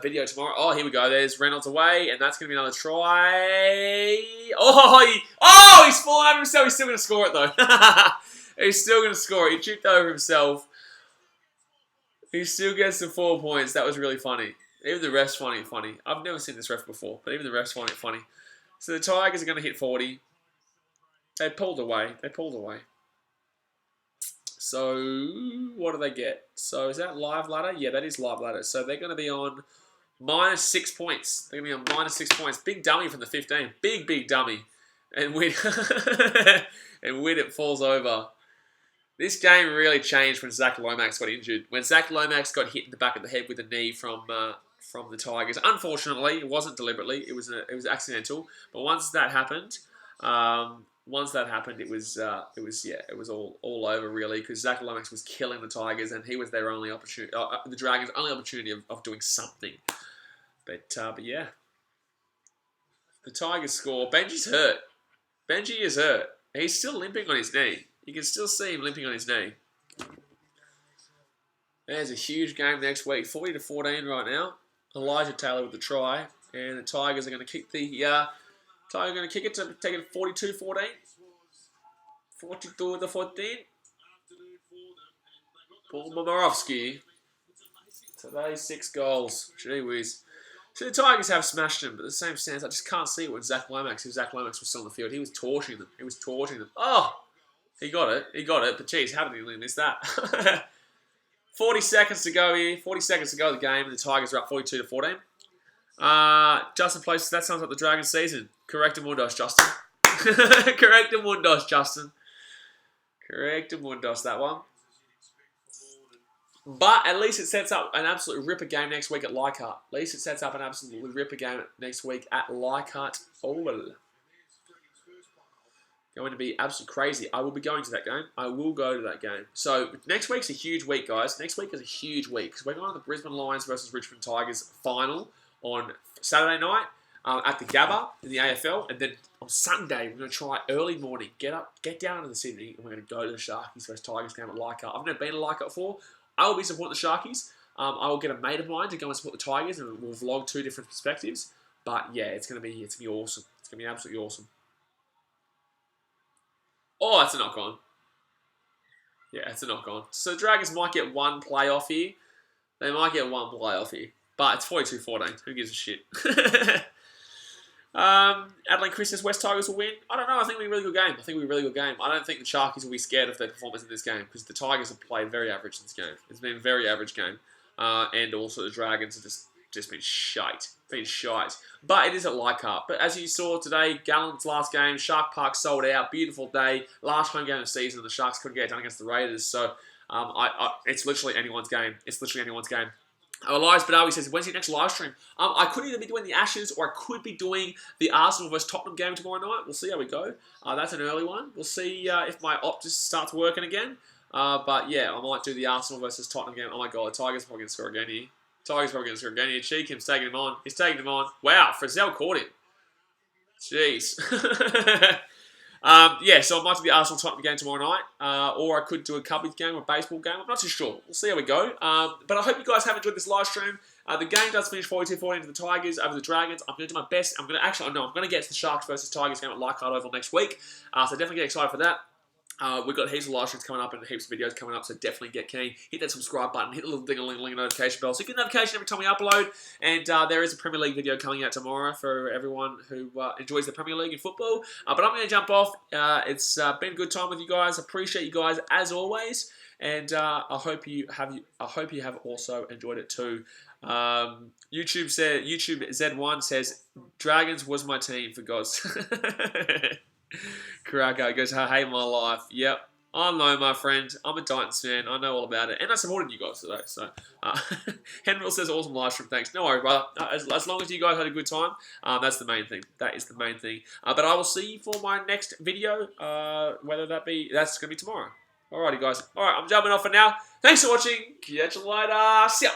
video tomorrow. Oh, here we go. There's Reynolds away, and that's going to be another try. Oh, he's fallen over himself. He's still going to score it, though. He's still going to score it. He tripped over himself. He still gets the 4 points. That was really funny. Even the refs find it funny. I've never seen this ref before, but even the refs find it funny. So the Tigers are going to hit 40. They pulled away. So, what do they get? So, is that live ladder? Yeah, that is live ladder. So, they're going to be on minus 6 points. They're going to be on minus 6 points. Big dummy from the 15. Big dummy. And Win it falls over. This game really changed when Zach Lomax got injured. When Zach Lomax got hit in the back of the head with a knee from the Tigers. Unfortunately, it wasn't deliberately. It was accidental. But once that happened... it was all over really because Zach Lomax was killing the Tigers and he was their only opportunity, the Dragons' only opportunity of doing something. But yeah, the Tigers score. Benji's hurt. Benji is hurt. He's still limping on his knee. You can still see him limping on his knee. There's a huge game next week, 40-14 right now. Elijah Taylor with the try, and the Tigers are going to kick the. Tigers going to kick it to take it 42-14. 42-14. Paul Momorovsky. Today's 6 goals. Gee whiz. So the Tigers have smashed him, but at the same sense, I just can't see it with Zach Lomax. If Zach Lomax was still on the field, he was torching them. Oh! He got it. But geez, how did he miss that? 40 seconds to go here. 40 seconds to go of the game, and the Tigers are up 42-14. Justin places, that sounds like the Dragon season. Correctamundos, Justin. Correctamundos, Justin. Correctamundos, that one. But at least it sets up an absolute ripper game next week at Leichhardt. At least it sets up an absolutely ripper game next week at Leichhardt Oval. Going to be absolutely crazy. I will be going to that game. I will go to that game. So next week's a huge week, guys. Next week is a huge week because we're going to the Brisbane Lions versus Richmond Tigers final on Saturday night at the Gabba in the AFL, and then on Sunday we're going to try early morning, get down to the Sydney, and we're going to go to the Sharkies versus Tigers game at Leichhardt. I've never been to Leichhardt before. I will be supporting the Sharkies. I will get a mate of mine to go and support the Tigers, and we'll vlog 2 different perspectives. But yeah, it's going to be awesome. It's going to be absolutely awesome. Oh, that's a knock on. Yeah, it's a knock on. So the Dragons might get 1 playoff here. They might get 1 playoff here. But it's 42-14. Who gives a shit? Adelaide Chris says West Tigers will win. I don't know. I think it'll be a really good game. I don't think the Sharkies will be scared of their performance in this game because the Tigers have played very average in this game. It's been a very average game. And also the Dragons have just been shite. But it is at Leichhardt. But as you saw today, Gallen's last game, Shark Park sold out. Beautiful day. Last home game of the season, and the Sharks couldn't get it done against the Raiders. So it's literally anyone's game. Elias Badawi says, when's your next live stream? I could either be doing the Ashes or I could be doing the Arsenal versus Tottenham game tomorrow night. We'll see how we go. That's an early one. We'll see if my Optus starts working again. But yeah, I might do the Arsenal versus Tottenham game. Oh my god, the Tigers are probably going to score again here. Cheekham's taking him on. He's taking him on. Wow, Frizzell caught him. Jeez. Yeah, so I might do the Arsenal-Tottenham game tomorrow night, or I could do a Cubbies game or a baseball game. I'm not too sure. We'll see how we go. But I hope you guys have enjoyed this live stream. The game does finish 42-14 to the Tigers over the Dragons. I'm going to do my best. I'm going to get to the Sharks versus Tigers game at Leichhardt Oval next week. So definitely get excited for that. We've got heaps of live streams coming up and heaps of videos coming up, so definitely get keen. Hit that subscribe button, hit the little ding-a-ling-ling notification bell so you get a notification every time we upload. And there is a Premier League video coming out tomorrow for everyone who enjoys the Premier League in football. But I'm going to jump off. It's been a good time with you guys. Appreciate you guys as always, and I hope you have also enjoyed it too. YouTube Z1 says Dragons was my team for God's. Karaka goes, I hate my life. Yep, I know, my friend. I'm a Titans fan. I know all about it. And I supported you guys today. So, Henry says, awesome live stream. Thanks. No worries, brother. As long as you guys had a good time, that's the main thing. That is the main thing. But I will see you for my next video, whether that's going to be tomorrow. Alrighty, guys. Alright, I'm jumping off for now. Thanks for watching. Catch you later. See ya.